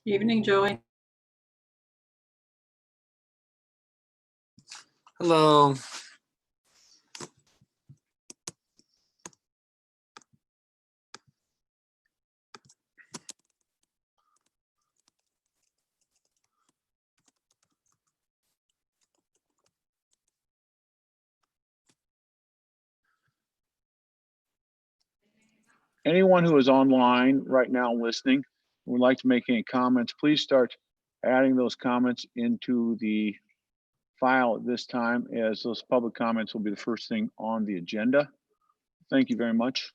Evening, Joey. Hello. Anyone who is online right now listening and would like to make any comments, please start adding those comments into the file at this time, as those public comments will be the first thing on the agenda. Thank you very much.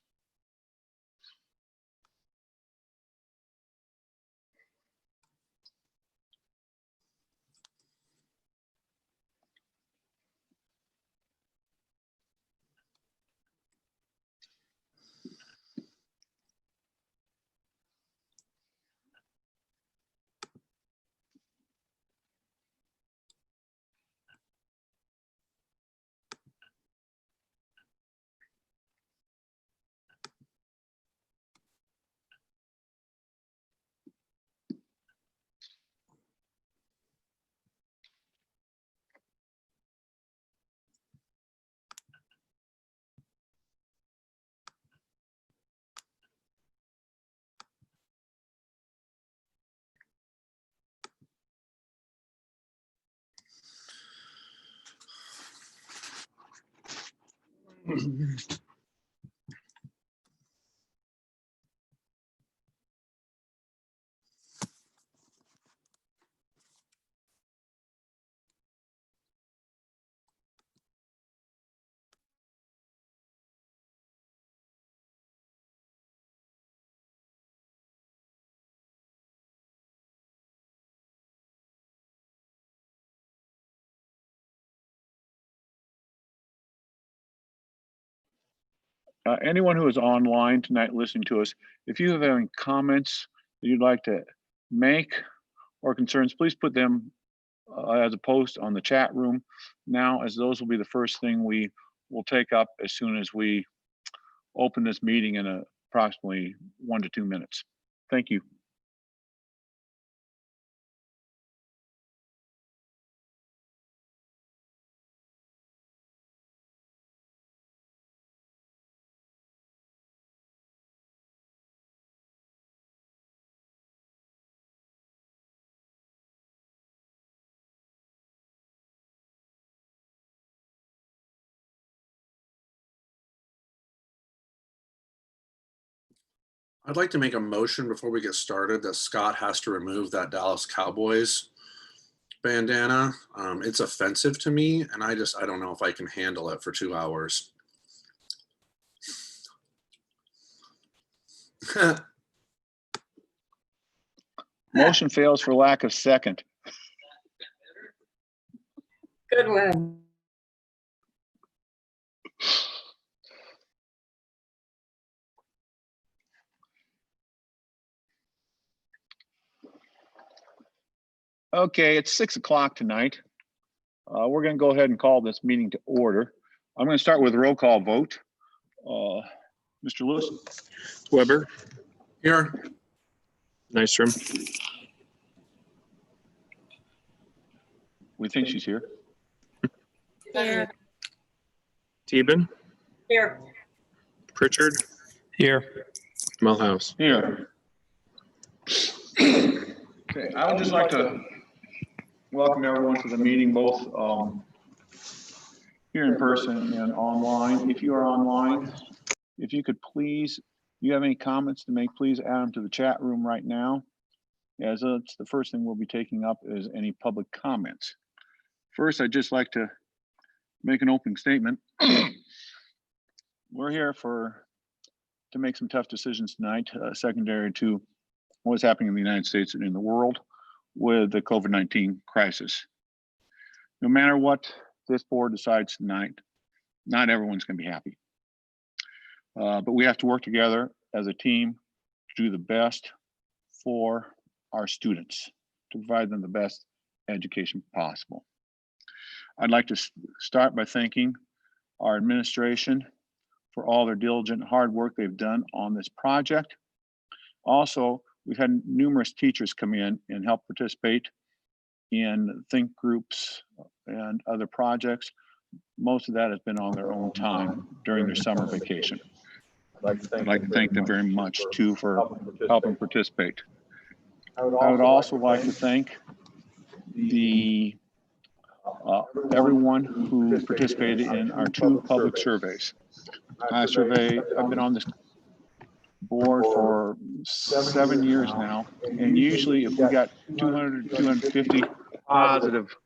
Anyone who is online tonight listening to us, if you have any comments that you'd like to make or concerns, please put them as a post on the chat room now, as those will be the first thing we will take up as soon as we open this meeting in approximately 1 to 2 minutes. Thank you. I'd like to make a motion before we get started that Scott has to remove that Dallas Cowboys bandana. It's offensive to me, and I don't know if I can handle it for 2 hours. Motion fails for lack of second. Good one. Okay, it's 6 o'clock tonight. We're going to go ahead and call this meeting to order. I'm going to start with a roll call vote. Mr. Lewis? Weber. Here. Nystrom. We think she's here. Here. Teben. Here. Pritchard. Here. Mulhouse. Here. Okay, I would just like to welcome everyone to the meeting, both here in person and online. If you are online, if you could please, you have any comments to make, please add them to the chat room right now, as it's the first thing we'll be taking up is any public comments. First, I'd just like to make an opening statement. We're here to make some tough decisions tonight, secondary to what's happening in the United States and in the world with the COVID-19 crisis. No matter what this board decides tonight, not everyone's going to be happy. But we have to work together as a team to do the best for our students, to provide them the best education possible. I'd like to start by thanking our administration for all their diligent hard work they've done on this project. Also, we've had numerous teachers come in and help participate in think groups and other projects. Most of that has been on their own time during their summer vacation. I'd like to thank them very much too for helping participate. I would also like to thank the everyone who participated in our 2 public surveys. I've been on this board for 7 years now, and usually if we got 200, 250 positive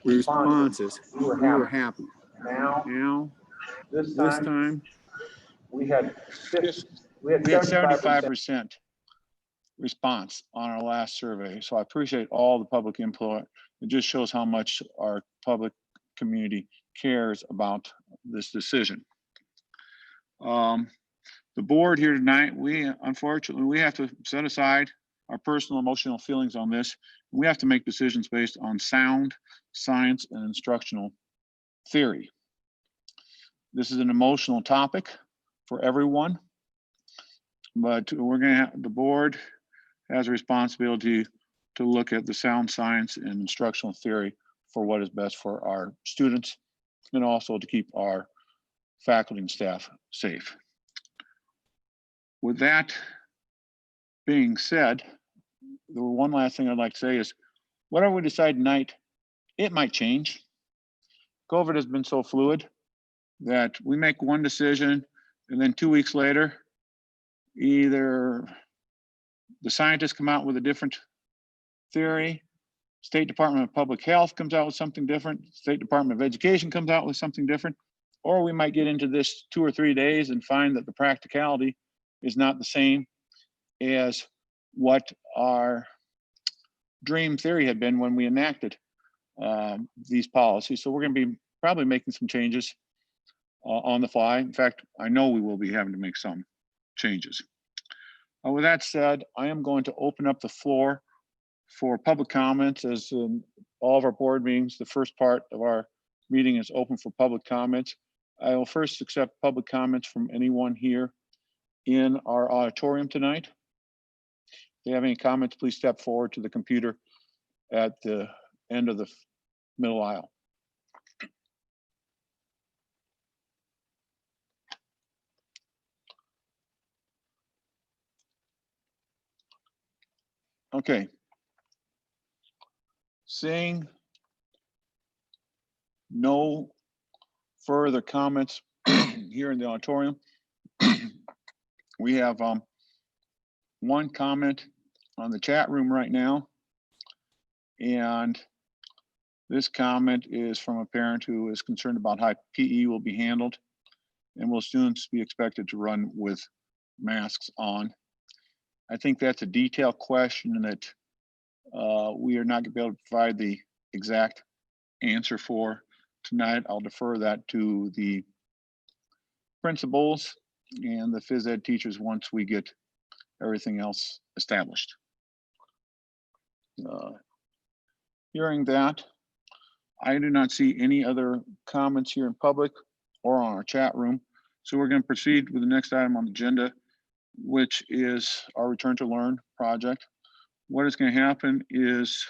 responses, we were happy. Now, this time, we had 75% response on our last survey. So I appreciate all the public input. It just shows how much our public community cares about this decision. The board here tonight, unfortunately, we have to set aside our personal emotional feelings on this. We have to make decisions based on sound science and instructional theory. This is an emotional topic for everyone, but the board has a responsibility to look at the sound science and instructional theory for what is best for our students, and also to keep our faculty and staff safe. With that being said, the one last thing I'd like to say is, whatever we decide tonight, it might change. COVID has been so fluid that we make one decision and then 2 weeks later, either the scientists come out with a different theory, State Department of Public Health comes out with something different, State Department of Education comes out with something different, or we might get into this 2 or 3 days and find that the practicality is not the same as what our dream theory had been when we enacted these policies. So we're going to be probably making some changes on the fly. In fact, I know we will be having to make some changes. With that said, I am going to open up the floor for public comments. As in all of our board meetings, the first part of our meeting is open for public comments. I will first accept public comments from anyone here in our auditorium tonight. If you have any comments, please step forward to the computer at the end of the middle aisle. Okay. Seeing no further comments here in the auditorium, we have one comment on the chat room right now. And this comment is from a parent who is concerned about how PE will be handled and will students be expected to run with masks on. I think that's a detailed question that we are not going to be able to provide the exact answer for tonight. I'll defer that to the principals and the phys ed teachers once we get everything else established. Hearing that, I do not see any other comments here in public or on our chat room. So we're going to proceed with the next item on the agenda, which is our Return to Learn project. What is going to happen is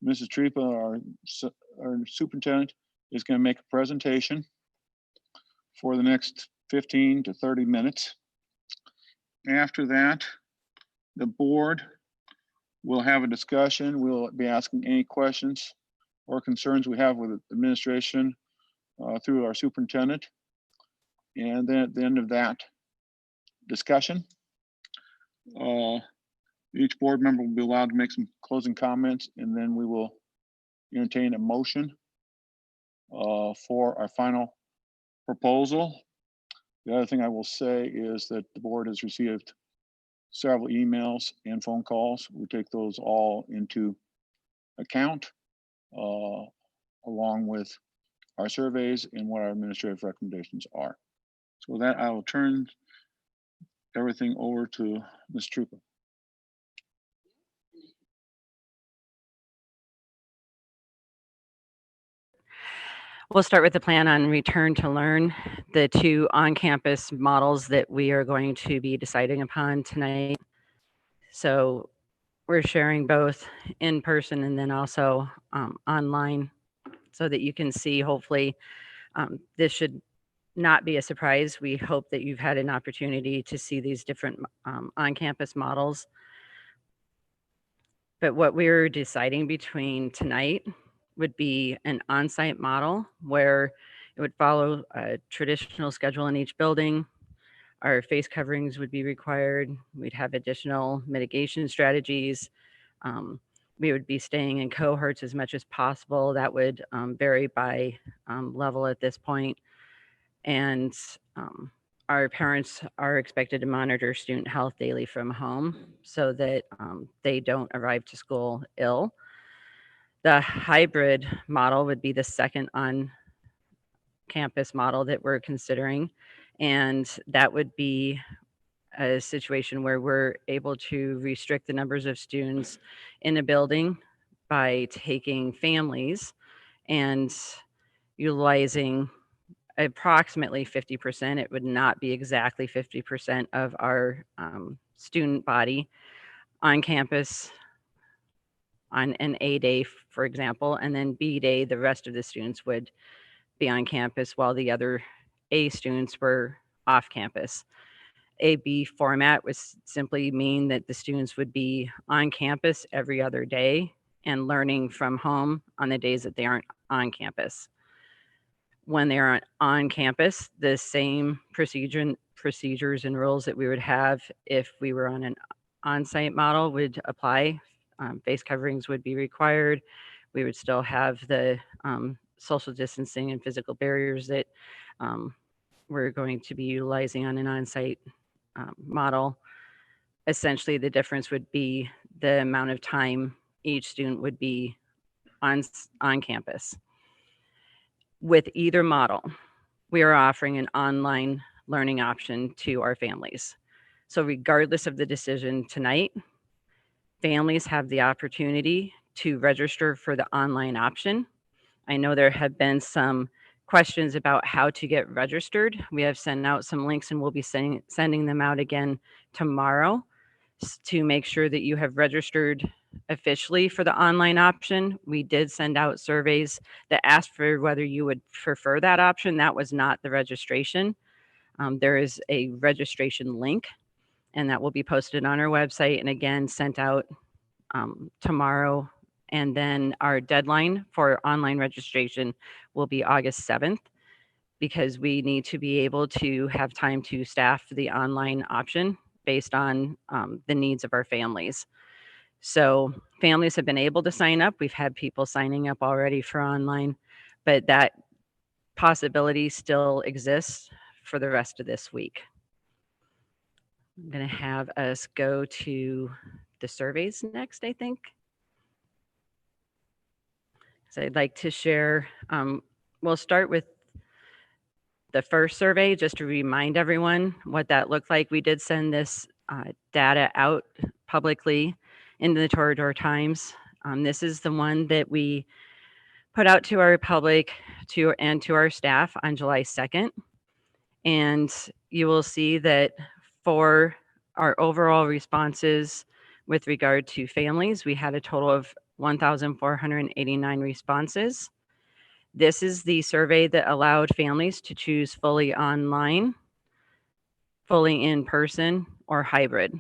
Mrs. Tripa, our superintendent, is going to make a presentation for the next 15 to 30 minutes. After that, the board will have a discussion. We'll be asking any questions or concerns we have with administration through our superintendent. And then at the end of that discussion, each board member will be allowed to make some closing comments, and then we will entertain a motion for our final proposal. The other thing I will say is that the board has received several emails and phone calls. We take those all into account along with our surveys and what our administrative recommendations are. So with that, I will turn everything over to Ms. Trooper. We'll start with the plan on Return to Learn, the 2 on-campus models that we are going to be deciding upon tonight. So we're sharing both in person and then also online so that you can see, hopefully, this should not be a surprise. We hope that you've had an opportunity to see these different on-campus models. But what we're deciding between tonight would be an on-site model where it would follow a traditional schedule in each building. Our face coverings would be required. We'd have additional mitigation strategies. We would be staying in cohorts as much as possible. That would vary by level at this point. And our parents are expected to monitor student health daily from home so that they don't arrive to school ill. The hybrid model would be the second on-campus model that we're considering. And that would be a situation where we're able to restrict the numbers of students in a building by taking families and utilizing approximately 50%. It would not be exactly 50% of our student body on campus on an A day, for example, and then B day, the rest of the students would be on campus while the other A students were off campus. A-B format would simply mean that the students would be on campus every other day and learning from home on the days that they aren't on campus. When they are on campus, the same procedures and rules that we would have if we were on an on-site model would apply. Face coverings would be required. We would still have the social distancing and physical barriers that we're going to be utilizing on an on-site model. Essentially, the difference would be the amount of time each student would be on campus. With either model, we are offering an online learning option to our families. So regardless of the decision tonight, families have the opportunity to register for the online option. I know there have been some questions about how to get registered. We have sent out some links and we'll be sending them out again tomorrow to make sure that you have registered officially for the online option. We did send out surveys that asked for whether you would prefer that option. That was not the registration. There is a registration link and that will be posted on our website and again sent out tomorrow. And then our deadline for online registration will be August 7th because we need to be able to have time to staff the online option based on the needs of our families. So families have been able to sign up. We've had people signing up already for online, but that possibility still exists for the rest of this week. I'm going to have us go to the surveys next, I think. So I'd like to share, we'll start with the first survey just to remind everyone what that looked like. We did send this data out publicly into the Torador Times. This is the one that we put out to our public and to our staff on July 2nd. And you will see that for our overall responses with regard to families, we had a total of 1,489 responses. This is the survey that allowed families to choose fully online, fully in person, or hybrid.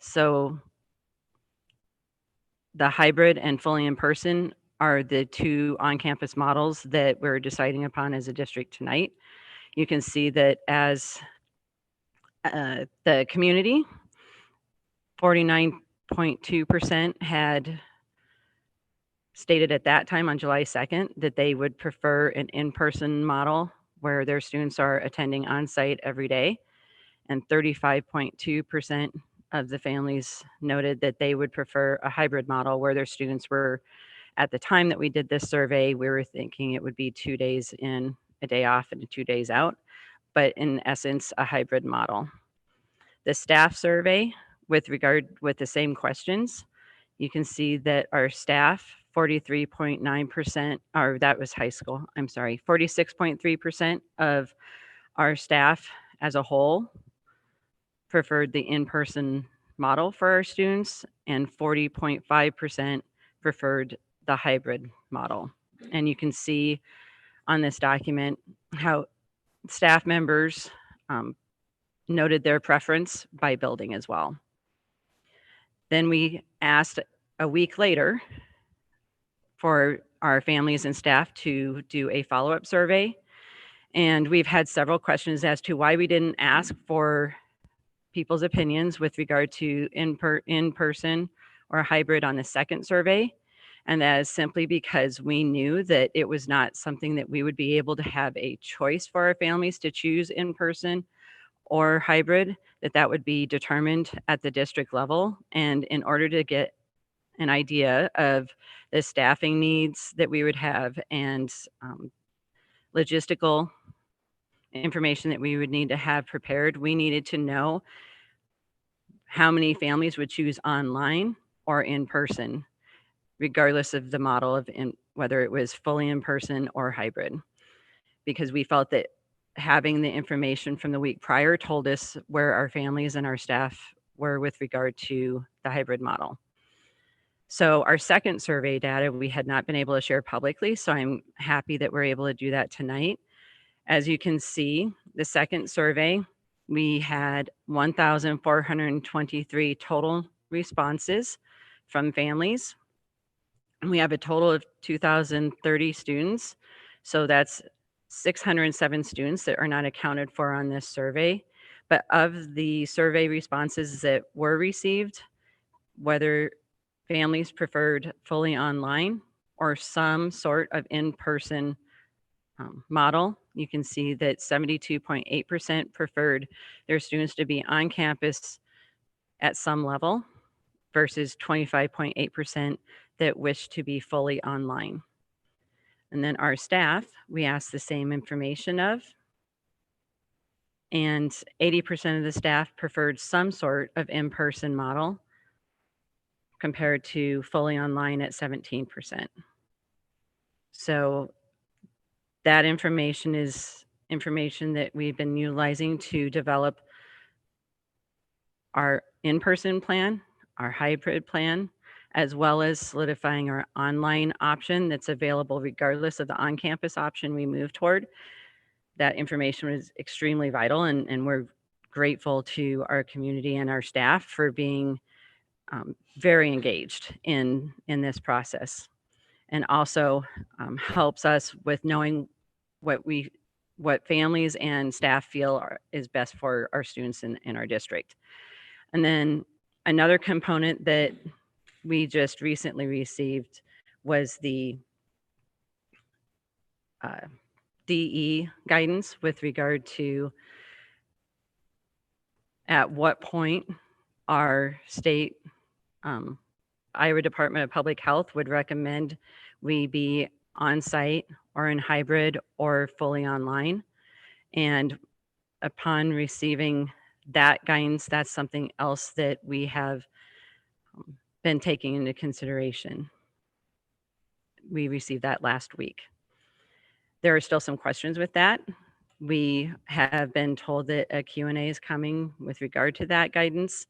So the hybrid and fully in person are the two on-campus models that we're deciding upon as a district tonight. You can see that as the community, 49.2% had stated at that time on July 2nd that they would prefer an in-person model where their students are attending on-site every day. And 35.2% of the families noted that they would prefer a hybrid model where their students were, at the time that we did this survey, we were thinking it would be 2 days in, a day off, and 2 days out, but in essence, a hybrid model. The staff survey with the same questions, you can see that our staff, 43.9%, or that was high school, I'm sorry, 46.3% of our staff as a whole preferred the in-person model for our students, and 40.5% preferred the hybrid model. And you can see on this document how staff members noted their preference by building as well. Then we asked a week later for our families and staff to do a follow-up survey. And we've had several questions as to why we didn't ask for people's opinions with regard to in-person or hybrid on the second survey. And that is simply because we knew that it was not something that we would be able to have a choice for our families to choose in person or hybrid, that would be determined at the district level. And in order to get an idea of the staffing needs that we would have and logistical information that we would need to have prepared, we needed to know how many families would choose online or in person, regardless of the model of whether it was fully in person or hybrid, because we felt that having the information from the week prior told us where our families and our staff were with regard to the hybrid model. So our second survey data, we had not been able to share publicly, so I'm happy that we're able to do that tonight. As you can see, the second survey, we had 1,423 total responses from families. We have a total of 2,030 students. So that's 607 students that are not accounted for on this survey. But of the survey responses that were received, whether families preferred fully online or some sort of in-person model, you can see that 72.8% preferred their students to be on campus at some level versus 25.8% that wish to be fully online. And then our staff, we asked the same information of, and 80% of the staff preferred some sort of in-person model compared to fully online at 17%. So that information is information that we've been utilizing to develop our in-person plan, our hybrid plan, as well as solidifying our online option that's available regardless of the on-campus option we move toward. That information is extremely vital, and we're grateful to our community and our staff for being very engaged in this process, and also helps us with knowing what families and staff feel is best for our students in our district. And then another component that we just recently received was the DE guidance with regard to at what point our state Iowa Department of Public Health would recommend we be on site or in hybrid or fully online. And upon receiving that guidance, that's something else that we have been taking into consideration. We received that last week. There are still some questions with that. We have been told that a Q&A is coming with regard to that guidance.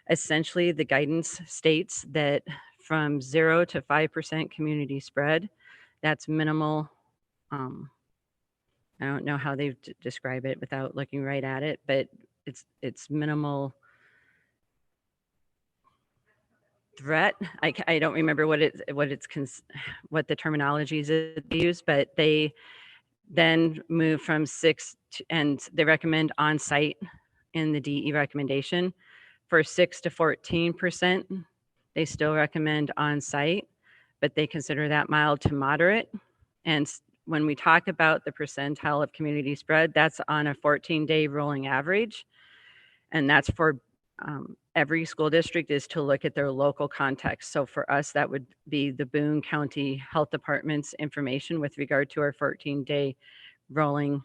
Essentially, the guidance states that from 0 to 5% community spread, that's minimal. I don't know how they describe it without looking right at it, but it's minimal threat. I don't remember what the terminology is they use, but they then move from 6 to, and they recommend on-site in the DE recommendation. For 6 to 14%, they still recommend on-site, but they consider that mild to moderate. And when we talk about the percentile of community spread, that's on a 14-day rolling average. And that's for every school district is to look at their local context. So for us, that would be the Boone County Health Department's information with regard to our 14-day rolling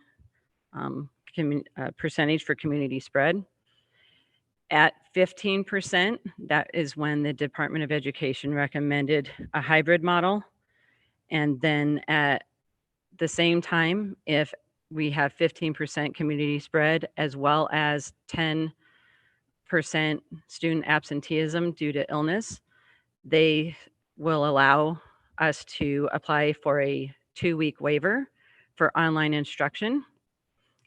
percentage for community spread. At 15%, that is when the Department of Education recommended a hybrid model. And then at the same time, if we have 15% community spread as well as 10 student absenteeism due to illness, they will allow us to apply for a 2-week waiver for online instruction.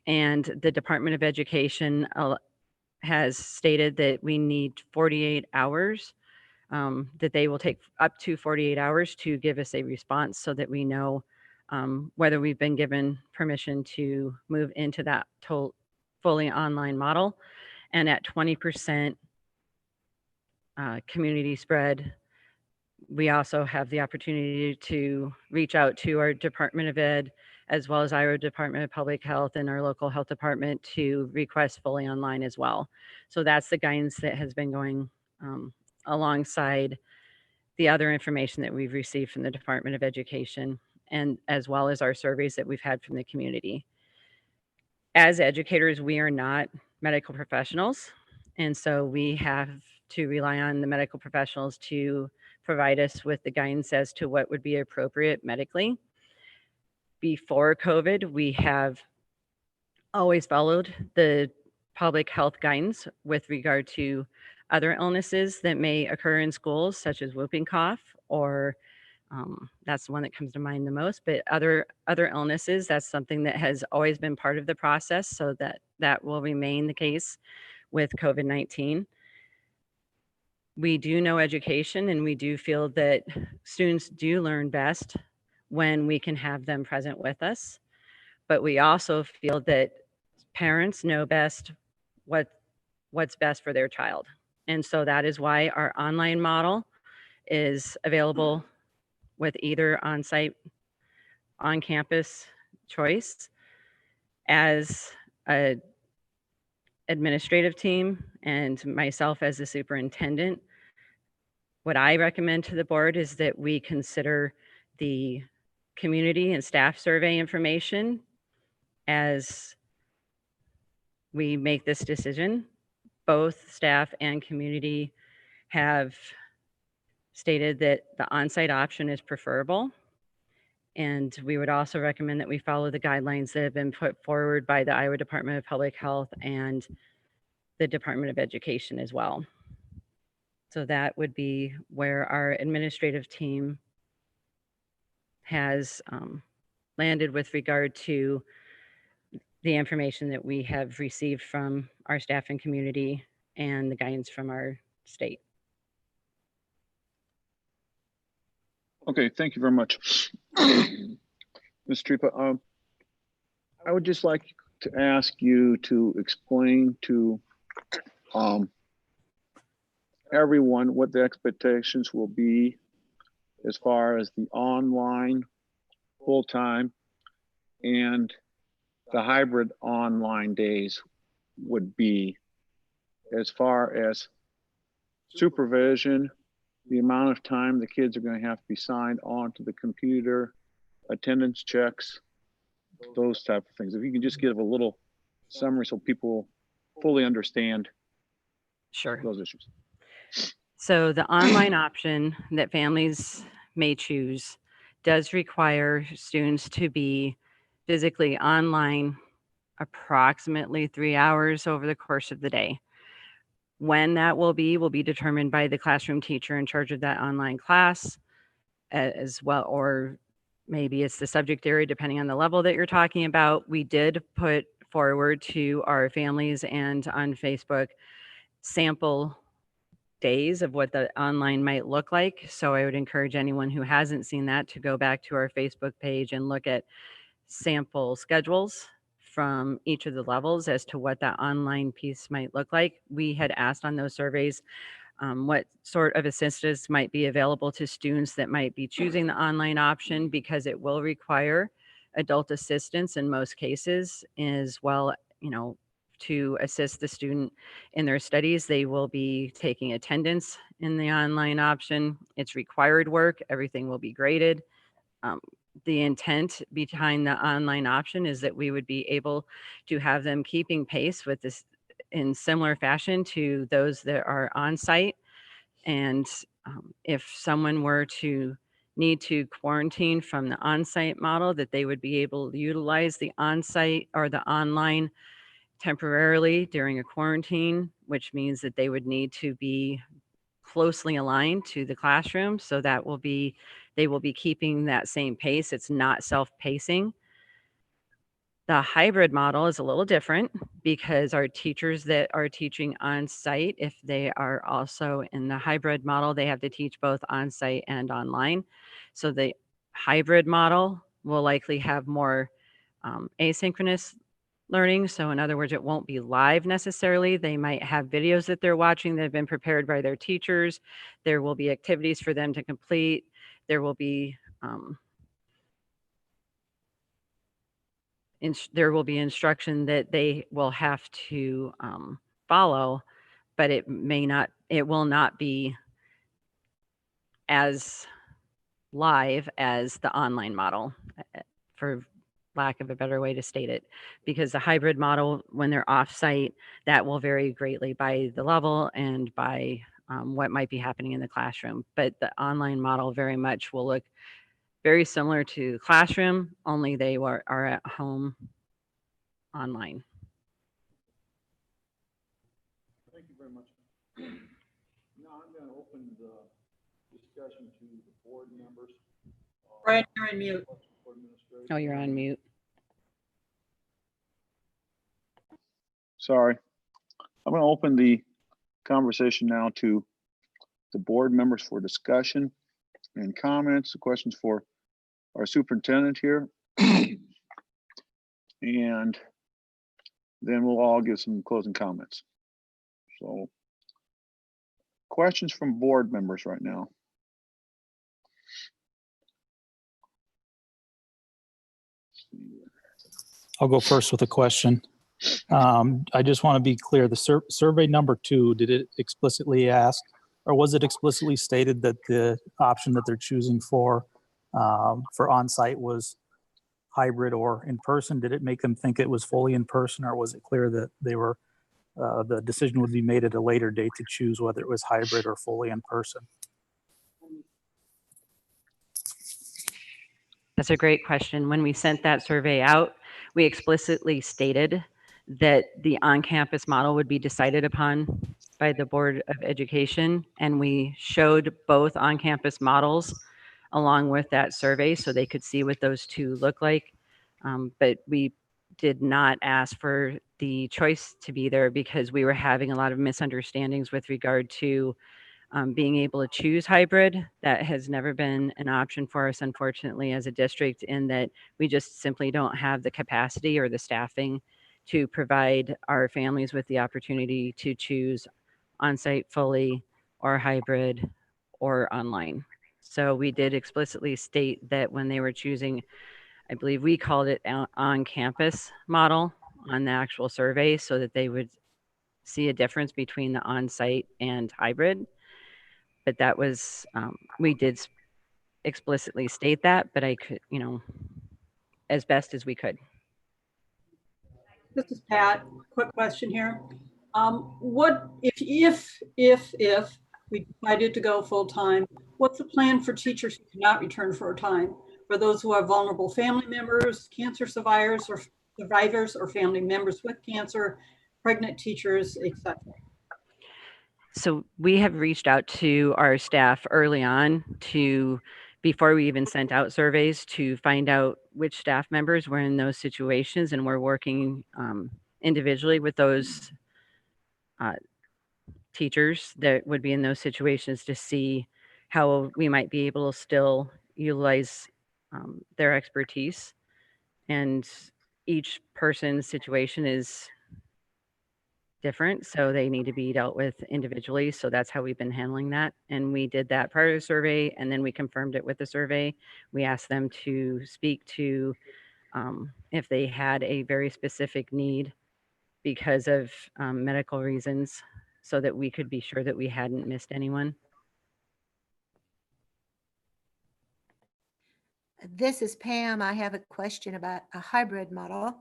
And the Department of Education has stated that we need 48 hours, that they will take up to 48 hours to give us a response so that we know whether we've been given permission to move into that fully online model. And at 20% community spread, we also have the opportunity to reach out to our Department of Ed, as well as our Department of Public Health and our local health department to request fully online as well. So that's the guidance that has been going alongside the other information that we've received from the Department of Education, and as well as our surveys that we've had from the community. As educators, we are not medical professionals, and so we have to rely on the medical professionals to provide us with the guidance as to what would be appropriate medically. Before COVID, we have always followed the public health guidance with regard to other illnesses that may occur in schools, such as whooping cough, or that's the one that comes to mind the most, but other illnesses, that's something that has always been part of the process, so that will remain the case with COVID-19. We do know education, and we do feel that students do learn best when we can have them present with us. But we also feel that parents know best what's best for their child. And so that is why our online model is available with either on-site, on-campus choice. As an administrative team and myself as the superintendent, what I recommend to the board is that we consider the community and staff survey information as we make this decision. Both staff and community have stated that the on-site option is preferable. And we would also recommend that we follow the guidelines that have been put forward by the Iowa Department of Public Health and the Department of Education as well. So that would be where our administrative team has landed with regard to the information that we have received from our staff and community and the guidance from our state. Okay, thank you very much. Ms. Tripa, I would just like to ask you to explain to everyone what the expectations will be as far as the online full-time and the hybrid online days would be, as far as supervision, the amount of time the kids are going to have to be signed on to the computer, attendance checks, those type of things. If you can just give a little summary so people fully understand Sure. those issues. So the online option that families may choose does require students to be physically online approximately 3 hours over the course of the day. When that will be determined by the classroom teacher in charge of that online class as well, or maybe it's the subject area, depending on the level that you're talking about. We did put forward to our families and on Facebook sample days of what the online might look like. So I would encourage anyone who hasn't seen that to go back to our Facebook page and look at sample schedules from each of the levels as to what that online piece might look like. We had asked on those surveys what sort of assistance might be available to students that might be choosing the online option, because it will require adult assistance in most cases, as well, to assist the student in their studies. They will be taking attendance in the online option. It's required work. Everything will be graded. The intent behind the online option is that we would be able to have them keeping pace with this in similar fashion to those that are on site. And if someone were to need to quarantine from the on-site model, that they would be able to utilize the on-site or the online temporarily during a quarantine, which means that they would need to be closely aligned to the classroom. So that will be, they will be keeping that same pace. It's not self-pacing. The hybrid model is a little different because our teachers that are teaching on site, if they are also in the hybrid model, they have to teach both on site and online. So the hybrid model will likely have more asynchronous learning. So in other words, it won't be live necessarily. They might have videos that they're watching that have been prepared by their teachers. There will be activities for them to complete. There will be there will be instruction that they will have to follow, but it will not be as live as the online model, for lack of a better way to state it, because the hybrid model, when they're off-site, that will vary greatly by the level and by what might be happening in the classroom. But the online model very much will look very similar to classroom, only they are at home online. Thank you very much. Now I'm going to open the discussion to the board members. Brian, you're on mute. Oh, you're on mute. Sorry. I'm going to open the conversation now to the board members for discussion and comments, questions for our superintendent here. And then we'll all give some closing comments. So, questions from board members right now. I'll go first with a question. I just want to be clear, the survey number 2, did it explicitly ask, or was it explicitly stated that the option that they're choosing for on-site was hybrid or in person? Did it make them think it was fully in person, or was it clear that they were, the decision would be made at a later date to choose whether it was hybrid or fully in person? That's a great question. When we sent that survey out, we explicitly stated that the on-campus model would be decided upon by the Board of Education, and we showed both on-campus models along with that survey so they could see what those two look like. But we did not ask for the choice to be there because we were having a lot of misunderstandings with regard to being able to choose hybrid. That has never been an option for us, unfortunately, as a district, in that we just simply don't have the capacity or the staffing to provide our families with the opportunity to choose on-site fully or hybrid or online. So we did explicitly state that when they were choosing, I believe we called it on-campus model on the actual survey, so that they would see a difference between the on-site and hybrid. But that was, we did explicitly state that, but I could, as best as we could. This is Pat. Quick question here. What if we decided to go full time? What's the plan for teachers who cannot return for a time? For those who have vulnerable family members, cancer survivors, or family members with cancer, pregnant teachers, etc. So we have reached out to our staff early on before we even sent out surveys, to find out which staff members were in those situations, and we're working individually with those teachers that would be in those situations to see how we might be able to still utilize their expertise. And each person's situation is different, so they need to be dealt with individually. So that's how we've been handling that. And we did that prior to the survey, and then we confirmed it with the survey. We asked them to speak to if they had a very specific need because of medical reasons, so that we could be sure that we hadn't missed anyone. This is Pam. I have a question about a hybrid model.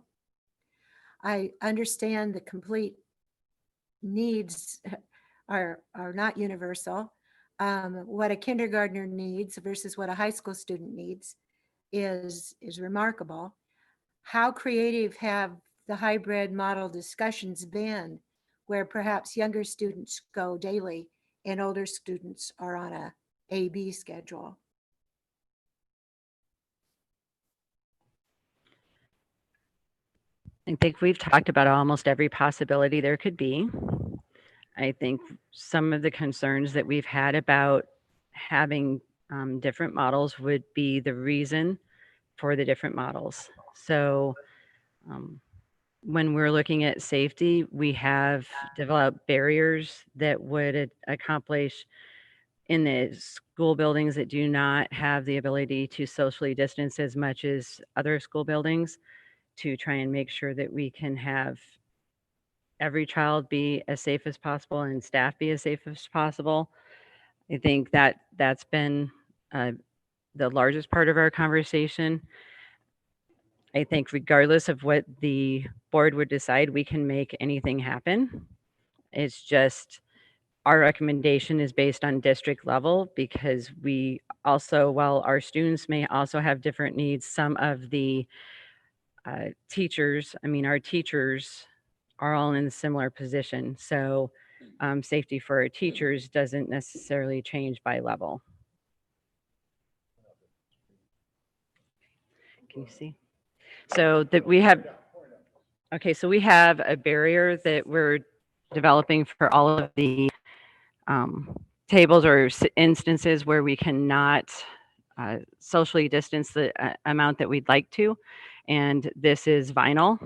I understand the complete needs are not universal. What a kindergartner needs versus what a high school student needs is remarkable. How creative have the hybrid model discussions been where perhaps younger students go daily and older students are on a A-B schedule? I think we've talked about almost every possibility there could be. I think some of the concerns that we've had about having different models would be the reason for the different models. So when we're looking at safety, we have developed barriers that would accomplish in the school buildings that do not have the ability to socially distance as much as other school buildings, to try and make sure that we can have every child be as safe as possible and staff be as safe as possible. I think that that's been the largest part of our conversation. I think regardless of what the board would decide, we can make anything happen. It's just our recommendation is based on district level, because we also, while our students may also have different needs, some of the teachers, our teachers are all in a similar position. So safety for our teachers doesn't necessarily change by level. Can you see? So that we have, okay, so we have a barrier that we're developing for all of the tables or instances where we cannot socially distance the amount that we'd like to. And this is vinyl.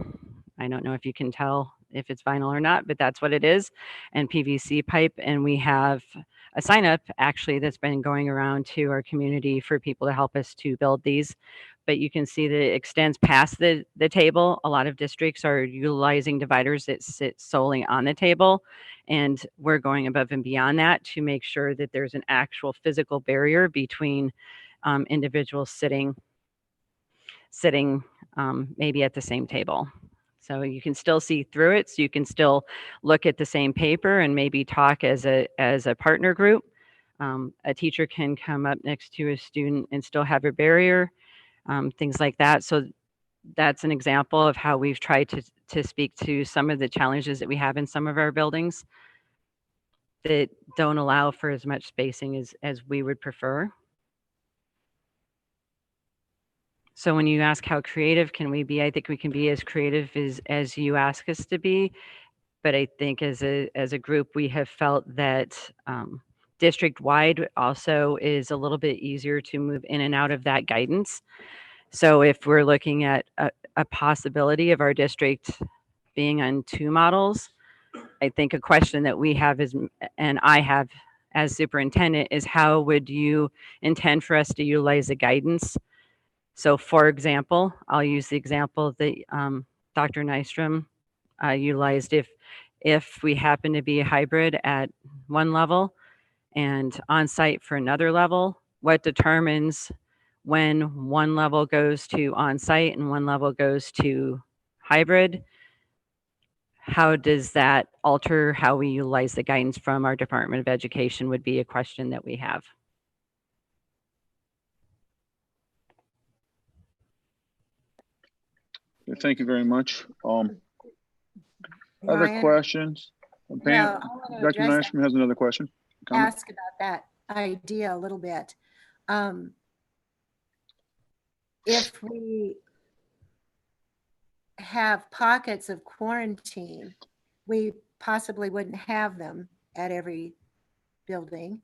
I don't know if you can tell if it's vinyl or not, but that's what it is, and PVC pipe. And we have a sign up actually that's been going around to our community for people to help us to build these. But you can see that it extends past the table. A lot of districts are utilizing dividers that sit solely on the table. And we're going above and beyond that to make sure that there's an actual physical barrier between individuals sitting maybe at the same table. So you can still see through it. So you can still look at the same paper and maybe talk as a partner group. A teacher can come up next to a student and still have a barrier, things like that. So that's an example of how we've tried to speak to some of the challenges that we have in some of our buildings that don't allow for as much spacing as we would prefer. So when you ask how creative can we be, I think we can be as creative as you ask us to be. But I think as a group, we have felt that district-wide also is a little bit easier to move in and out of that guidance. So if we're looking at a possibility of our district being on 2 models, I think a question that we have is, and I have as superintendent, is how would you intend for us to utilize the guidance? So for example, I'll use the example that Dr. Nystrom utilized. If we happen to be a hybrid at one level and on-site for another level, what determines when one level goes to on-site and one level goes to hybrid? How does that alter how we utilize the guidance from our Department of Education would be a question that we have. Thank you very much. Other Ryan? questions? Pam, Well, I want to Dr. address that. Nystrom has another question. Comment? Ask about that idea a little bit. If we have pockets of quarantine, we possibly wouldn't have them at every building.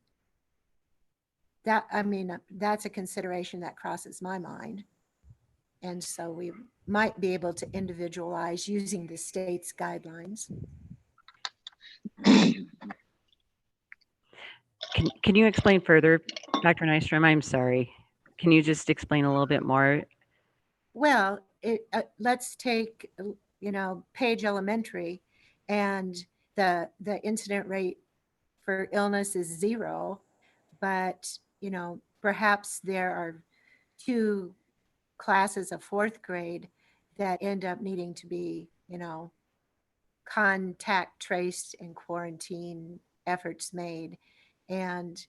That's a consideration that crosses my mind. And so we might be able to individualize using the state's guidelines. Can you explain further, Dr. Nystrom? I'm sorry. Can you just explain a little bit more? Well, let's take, Page Elementary, and the incident rate for illness is 0, but, perhaps there are 2 classes of 4th grade that end up needing to be, contact traced and quarantine efforts made. And,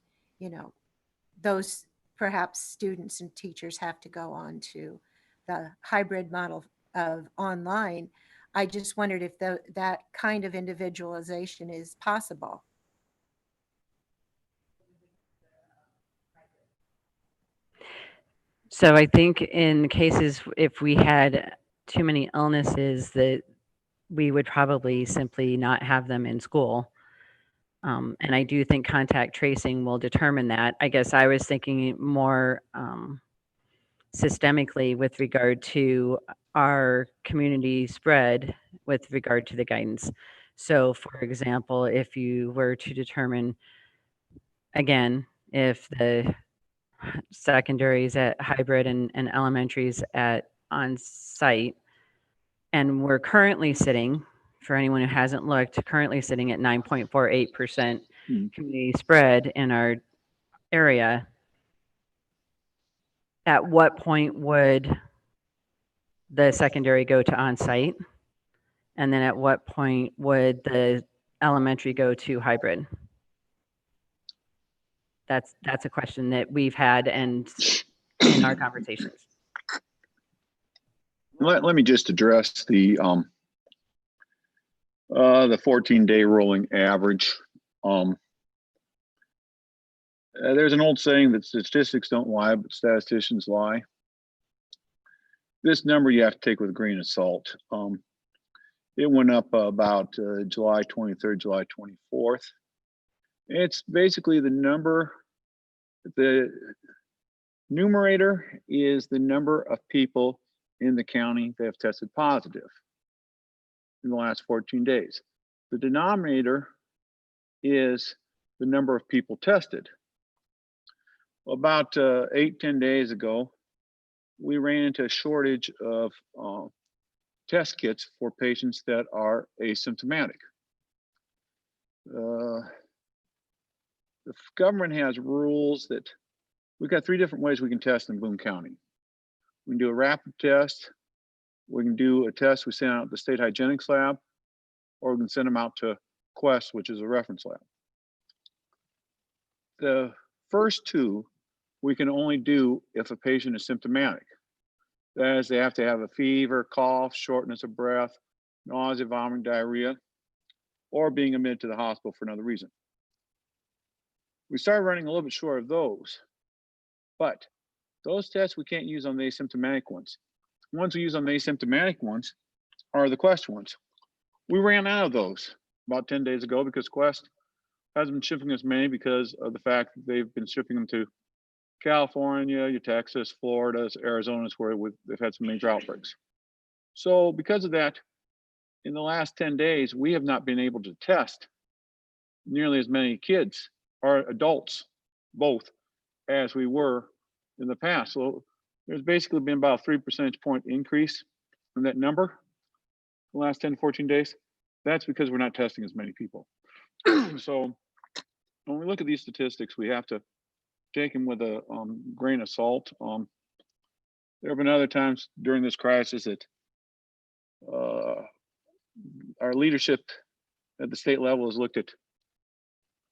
those perhaps students and teachers have to go on to the hybrid model of online. I just wondered if that kind of individualization is possible. So I think in cases if we had too many illnesses, that we would probably simply not have them in school. And I do think contact tracing will determine that. I guess I was thinking more systemically with regard to our community spread with regard to the guidance. So for example, if you were to determine, again, if the secondaries at hybrid and elementaries at on-site, and we're currently sitting, for anyone who hasn't looked, currently sitting at 9.48% community spread in our area, at what point would the secondary go to on-site? And then at what point would the elementary go to hybrid? That's a question that we've had and in our conversations. Let me just address the 14-day rolling average. There's an old saying that statistics don't lie, but statisticians lie. This number you have to take with a grain of salt. It went up about July 23rd, July 24th. It's basically the number, the numerator is the number of people in the county that have tested positive in the last 14 days. The denominator is the number of people tested. About 8-10 days ago, we ran into a shortage of test kits for patients that are asymptomatic. The government has rules that we've got 3 different ways we can test in Boone County. We can do a rapid test, we can do a test we send out to the state hygienics lab, or we can send them out to Quest, which is a reference lab. The first 2 we can only do if a patient is symptomatic. That is, they have to have a fever, cough, shortness of breath, nausea, vomiting, diarrhea, or being admitted to the hospital for another reason. We started running a little bit short of those, but those tests we can't use on the asymptomatic ones. The ones we use on the asymptomatic ones are the Quest ones. We ran out of those about 10 days ago because Quest hasn't been shipping as many because of the fact that they've been shipping them to California, Texas, Florida, Arizona, where they've had some major outbreaks. So because of that, in the last 10 days, we have not been able to test nearly as many kids or adults, both, as we were in the past. So there's basically been about a 3 percentage point increase in that number in the last 10 to 14 days. That's because we're not testing as many people. So when we look at these statistics, we have to take them with a grain of salt. There have been other times during this crisis that our leadership at the state level has looked at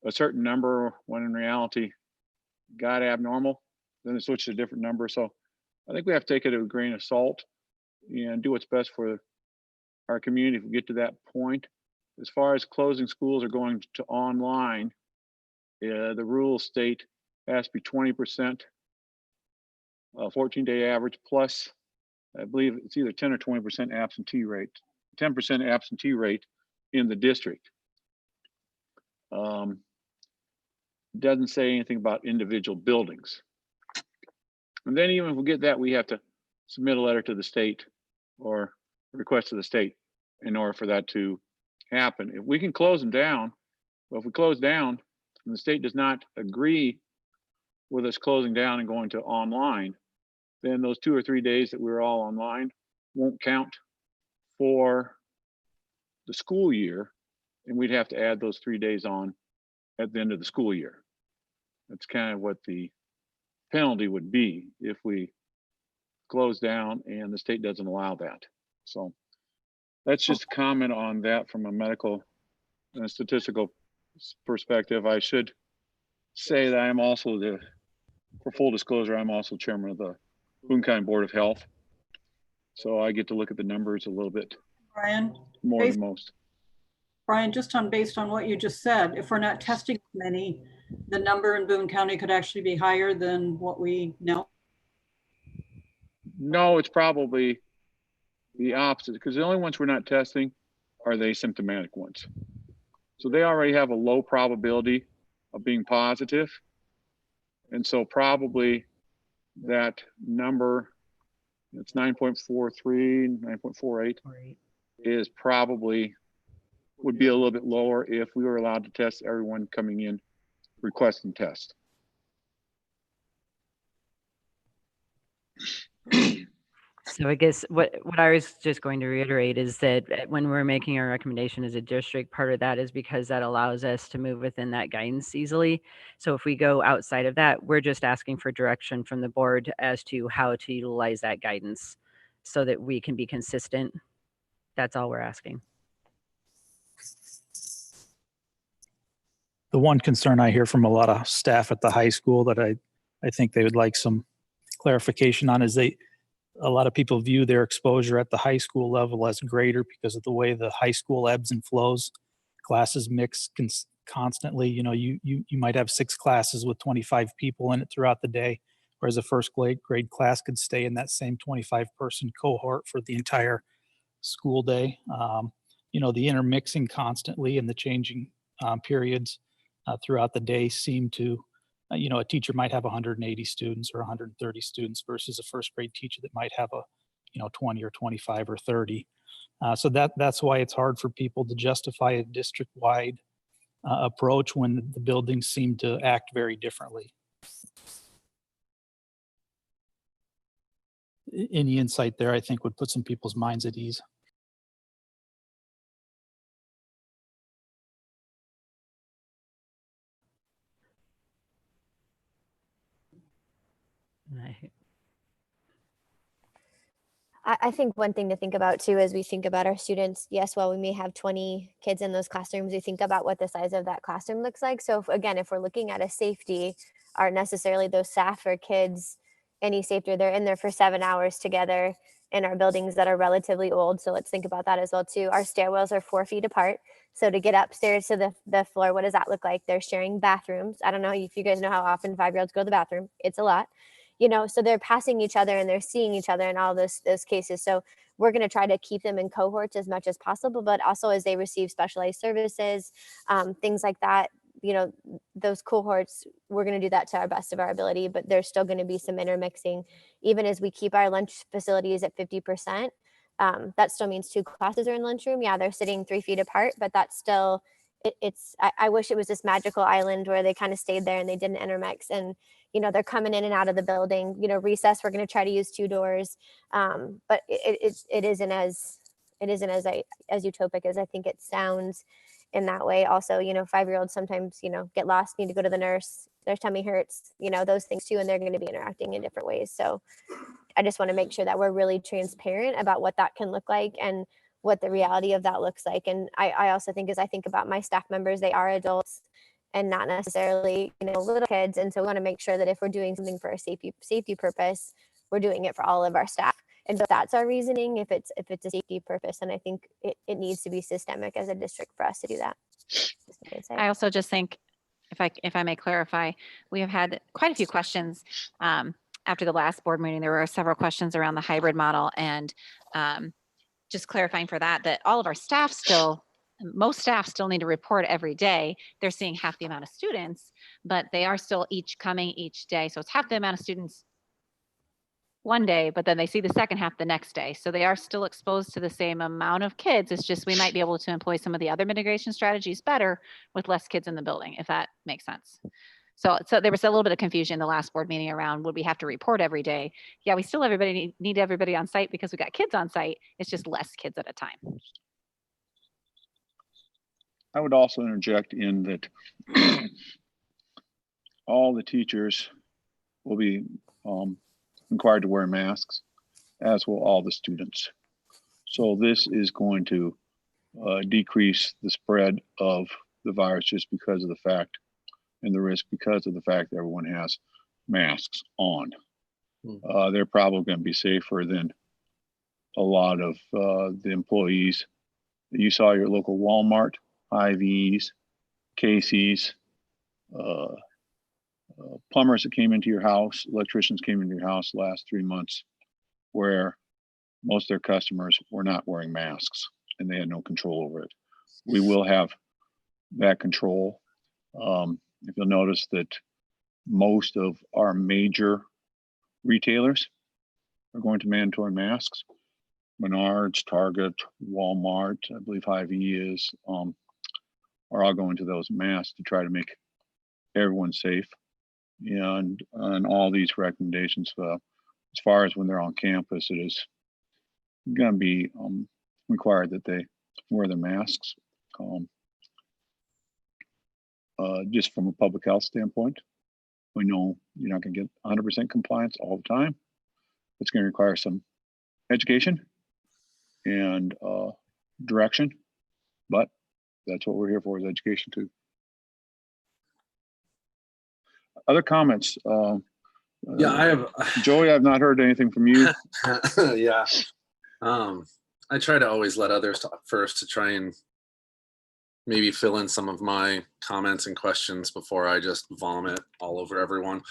a certain number when in reality got abnormal, then it switched to a different number. So I think we have to take it with a grain of salt and do what's best for our community if we get to that point. As far as closing schools or going to online, the rules state it has to be 20%, 14-day average plus, I believe it's either 10 or 20% absentee rate, 10% absentee rate in the district. Doesn't say anything about individual buildings. And then even if we get that, we have to submit a letter to the state or request to the state in order for that to happen. If we can close them down, well, if we close down and the state does not agree with us closing down and going to online, then those 2 or 3 days that we were all online won't count for the school year, and we'd have to add those 3 days on at the end of the school year. That's kind of what the penalty would be if we close down and the state doesn't allow that. So that's just a comment on that from a medical and statistical perspective. I should say that I'm also for full disclosure, I'm also chairman of the Boone County Board of Health. So I get to look at the numbers a little bit Brian, more based, than most. Brian, based on what you just said, if we're not testing many, the number in Boone County could actually be higher than what we know. No, it's probably the opposite, because the only ones we're not testing are the asymptomatic ones. So they already have a low probability of being positive. And so probably that number, it's 9.43, 9.48, Right. is probably would be a little bit lower if we were allowed to test everyone coming in requesting tests. So I guess what I was just going to reiterate is that when we're making our recommendation as a district, part of that is because that allows us to move within that guidance easily. So if we go outside of that, we're just asking for direction from the board as to how to utilize that guidance so that we can be consistent. That's all we're asking. The one concern I hear from a lot of staff at the high school that I think they would like some clarification on is a lot of people view their exposure at the high school level as greater because of the way the high school ebbs and flows. Classes mix constantly. You know, you might have 6 classes with 25 people in it throughout the day, whereas a first grade class could stay in that same 25-person cohort for the entire school day. You know, the intermixing constantly and the changing periods throughout the day seem to, you know, a teacher might have 180 students or 130 students versus a first grade teacher that might have 20 or 25 or 30. So that's why it's hard for people to justify a district-wide approach when the buildings seem to act very differently. Any insight there, I think, would put some people's minds at ease. I think one thing to think about too, as we think about our students, yes, while we may have 20 kids in those classrooms, we think about what the size of that classroom looks like. So if we're looking at a safety, aren't necessarily those staff or kids any safer. They're in there for 7 hours together in our buildings that are relatively old. So let's think about that as well too. Our stairwells are 4 feet apart. So to get upstairs to the floor, what does that look like? They're sharing bathrooms. I don't know if you guys know how often 5-year-olds go to the bathroom. It's a lot. So they're passing each other and they're seeing each other in all those cases. So we're going to try to keep them in cohorts as much as possible, but also as they receive specialized services, things like that, those cohorts, we're going to do that to our best of our ability, but there's still going to be some intermixing, even as we keep our lunch facilities at 50%. That still means 2 classes are in lunchroom. Yeah, they're sitting 3 feet apart, but that's still, I wish it was this magical island where they kind of stayed there and they didn't intermix, and they're coming in and out of the building. Recess, we're going to try to use 2 doors, but it isn't as utopic as I think it sounds in that way. Also, 5-year-olds sometimes get lost, need to go to the nurse, their tummy hurts, those things too, and they're going to be interacting in different ways. So I just want to make sure that we're really transparent about what that can look like and what the reality of that looks like. And I also think, as I think about my staff members, they are adults and not necessarily, little kids. And so we want to make sure that if we're doing something for a safety purpose, we're doing it for all of our staff. And so that's our reasoning. If it's a safety purpose, and I think it needs to be systemic as a district for us to do that. I also just think, if I may clarify, we have had quite a few questions after the last board meeting. There were several questions around the hybrid model, and just clarifying for that all of our staff most staff still need to report every day. They're seeing half the amount of students, but they are still each coming each day. So it's half the amount of students one day, but then they see the second half the next day. So they are still exposed to the same amount of kids. It's just, we might be able to employ some of the other mitigation strategies better with less kids in the building, if that makes sense. So there was a little bit of confusion in the last board meeting around, would we have to report every day? Yeah, we still need everybody on site because we got kids on site. It's just less kids at a time. I would also interject in that all the teachers will be required to wear masks, as will all the students. So this is going to decrease the spread of the virus just because of the fact, and the risk because of the fact that everyone has masks on. They're probably going to be safer than a lot of the employees. You saw your local Walmart, Hy-Vees, Casey's, plumbers that came into your house, electricians came into your house the last 3 months, where most of their customers were not wearing masks and they had no control over it. We will have that control. If you'll notice that most of our major retailers are going to mandatory masks. Menards, Target, Walmart, I believe Hy-Vee is, are all going to those masks to try to make everyone safe. And all these recommendations, as far as when they're on campus, it is going to be required that they wear their masks. Just from a public health standpoint, we know you're not going to get 100% compliance all the time. It's going to require some education and direction, but that's what we're here for, is education too. Other comments? Yeah, I have. Joey, I've not heard anything from you. Yeah. I try to always let others talk first to try and maybe fill in some of my comments and questions before I just vomit all over everyone.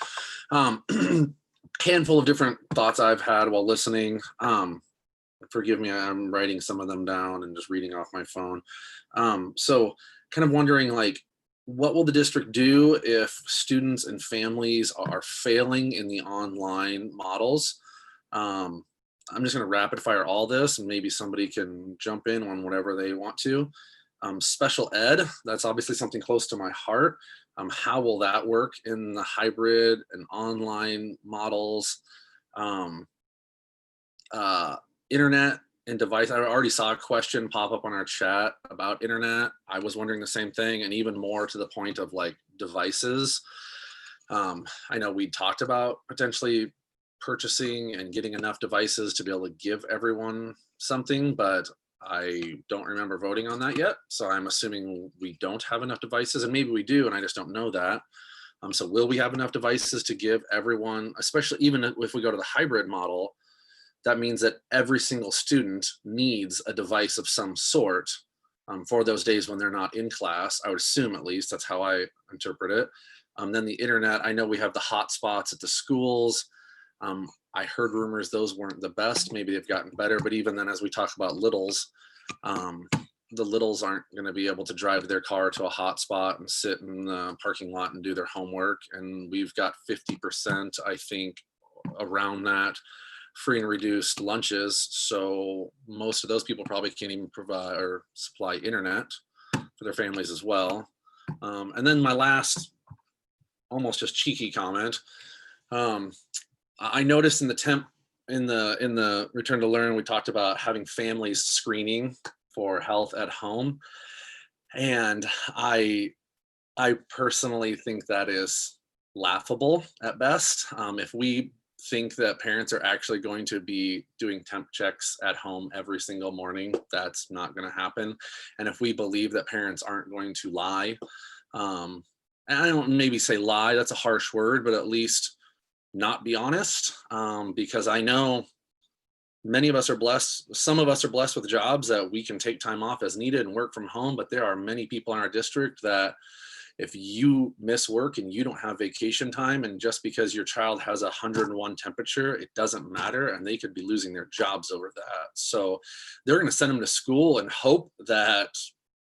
Handful of different thoughts I've had while listening. Forgive me, I'm writing some of them down and just reading off my phone. So kind of wondering, like, what will the district do if students and families are failing in the online models? I'm just going to rapid fire all this, and maybe somebody can jump in on whatever they want to. Special ed, that's obviously something close to my heart. How will that work in the hybrid and online models? Internet and device. I already saw a question pop up on our chat about internet. I was wondering the same thing, and even more to the point of like devices. I know we talked about potentially purchasing and getting enough devices to be able to give everyone something, but I don't remember voting on that yet. So I'm assuming we don't have enough devices, and maybe we do, and I just don't know that. So will we have enough devices to give everyone, especially even if we go to the hybrid model? That means that every single student needs a device of some sort for those days when they're not in class. I would assume, at least that's how I interpret it. Then the internet, I know we have the hotspots at the schools. I heard rumors those weren't the best. Maybe they've gotten better, but even then, as we talk about littles, the littles aren't going to be able to drive their car to a hotspot and sit in the parking lot and do their homework. And we've got 50%, I think, around that free and reduced lunches. So most of those people probably can't even provide or supply internet for their families as well. And then my last, almost just cheeky comment. I noticed in the Return to Learn, we talked about having families screening for health at home. And I personally think that is laughable at best. If we think that parents are actually going to be doing temp checks at home every single morning, that's not going to happen. And if we believe that parents aren't going to lie, and I don't maybe say lie, that's a harsh word, but at least not be honest, because I know many of us are blessed. Some of us are blessed with jobs that we can take time off as needed and work from home, but there are many people in our district that if you miss work and you don't have vacation time, and just because your child has 101 temperature, it doesn't matter, and they could be losing their jobs over that. So they're going to send them to school and hope that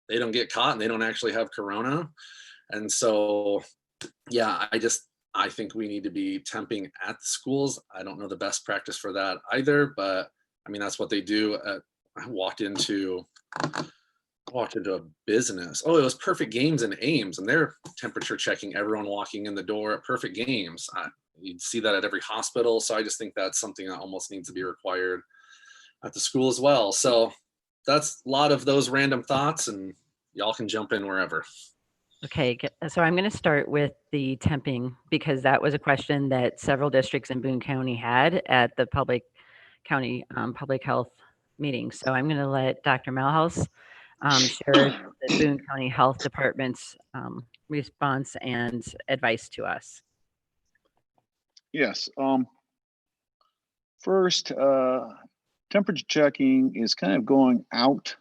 they don't get caught and they don't actually have corona. And so, yeah, I think we need to be temping at the schools. I don't know the best practice for that either, but I mean, that's what they do. I walked into a business. Oh, it was Perfect Games in Ames, and they're temperature checking everyone walking in the door at Perfect Games. You'd see that at every hospital. So I just think that's something that almost needs to be required at the school as well. So that's a lot of those random thoughts, and y'all can jump in wherever. Okay, so I'm going to start with the temping, because that was a question that several districts in Boone County had at the public health meeting. So I'm going to let Dr. Malhouse share the Boone County Health Department's response and advice to us. Yes. First, temperature checking is kind of going out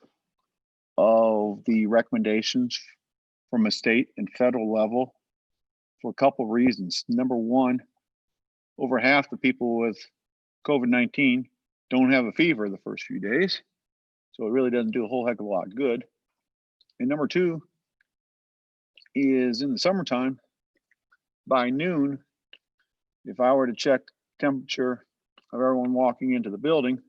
of the recommendations from a state and federal level for a couple of reasons. Number one, over half the people with COVID-19 don't have a fever the first few days. So it really doesn't do a whole heck of a lot of good. And number two is in the summertime, by noon, if I were to check temperature of everyone walking into the building,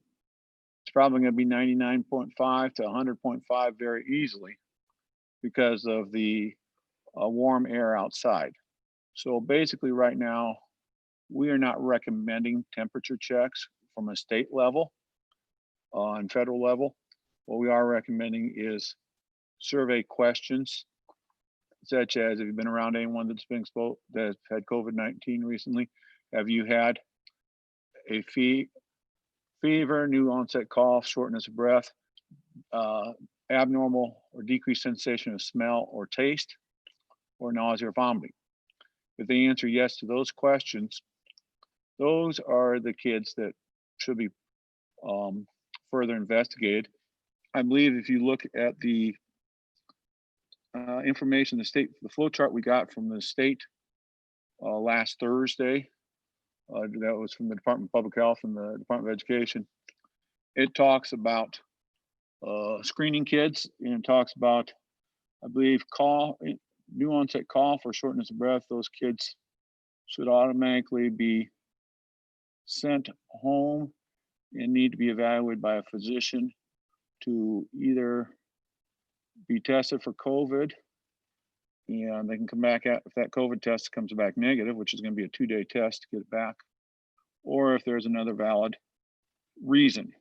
it's probably going to be 99.5 to 100.5 very easily because of the warm air outside. So basically right now, we are not recommending temperature checks from a state level and federal level. What we are recommending is survey questions, such as, have you been around anyone that's been exposed, that's had COVID-19 recently? Have you had a fever, new onset cough, shortness of breath, abnormal or decreased sensation of smell or taste, or nausea or vomiting? If they answer yes to those questions, those are the kids that should be further investigated. I believe if you look at the information, the flow chart we got from the state last Thursday, that was from the Department of Public Health and the Department of Education. It talks about screening kids, and it talks about, I believe, new onset cough or shortness of breath. Those kids should automatically be sent home and need to be evaluated by a physician to either be tested for COVID, and they can come back if that COVID test comes back negative, which is going to be a 2-day test to get it back, or if there's another valid reason,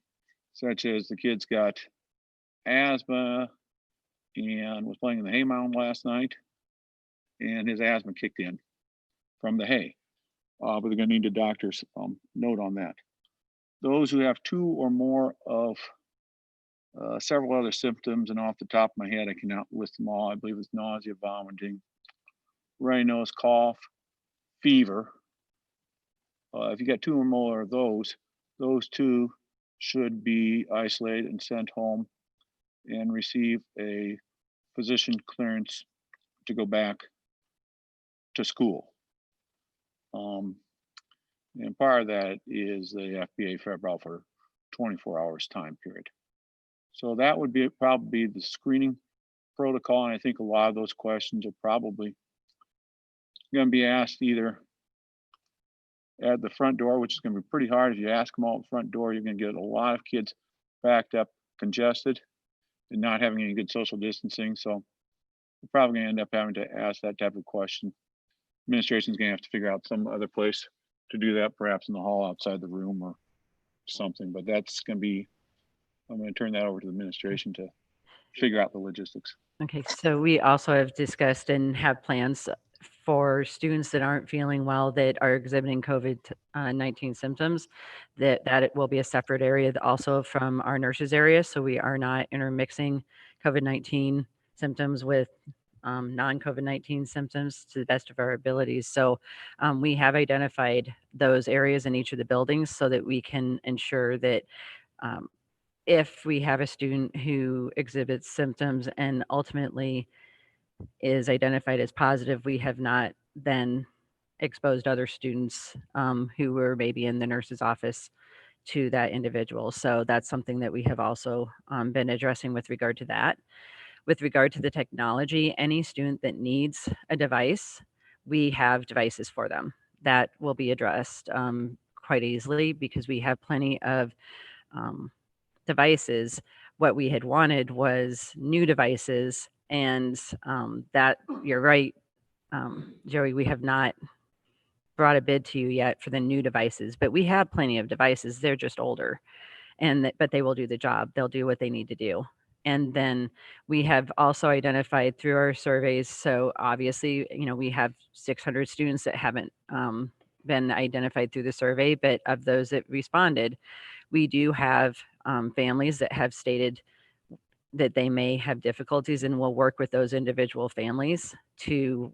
such as the kid's got asthma and was playing in the hay mound last night and his asthma kicked in from the hay. But they're going to need a doctor's note on that. Those who have 2 or more of several other symptoms, and off the top of my head, I cannot list them all. I believe it's nausea, vomiting, runny nose, cough, fever. If you got 2 or more of those 2 should be isolated and sent home and receive a physician clearance to go back to school. And part of that is the FBA febrile for 24 hours time period. So that would be probably the screening protocol. And I think a lot of those questions are probably going to be asked either at the front door, which is going to be pretty hard. If you ask them all at the front door, you're going to get a lot of kids backed up, congested, and not having any good social distancing. So we're probably going to end up having to ask that type of question. Administration is going to have to figure out some other place to do that, perhaps in the hall outside the room or something. But that's going to be, I'm going to turn that over to the administration to figure out the logistics. Okay, so we also have discussed and have plans for students that aren't feeling well that are exhibiting COVID-19 symptoms, that it will be a separate area also from our nurses area. So we are not intermixing COVID-19 symptoms with non-COVID-19 symptoms to the best of our abilities. So we have identified those areas in each of the buildings so that we can ensure that if we have a student who exhibits symptoms and ultimately is identified as positive, we have not then exposed other students who were maybe in the nurse's office to that individual. So that's something that we have also been addressing with regard to that. With regard to the technology, any student that needs a device, we have devices for them. That will be addressed quite easily because we have plenty of devices. What we had wanted was new devices, and that, you're right, Joey, we have not brought a bid to you yet for the new devices, but we have plenty of devices. They're just older, but they will do the job. They'll do what they need to do. And then we have also identified through our surveys, so obviously, we have 600 students that haven't been identified through the survey, but of those that responded, we do have families that have stated that they may have difficulties, and we'll work with those individual families to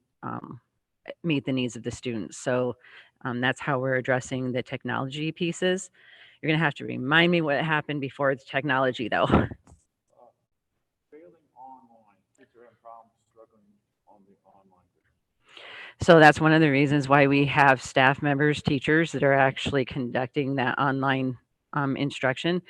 meet the needs of the students. So that's how we're addressing the technology pieces. You're going to have to remind me what happened before it's technology, though. Failing online, kids are having problems struggling on the online. So that's one of the reasons why we have staff members, teachers that are actually conducting that online instruction.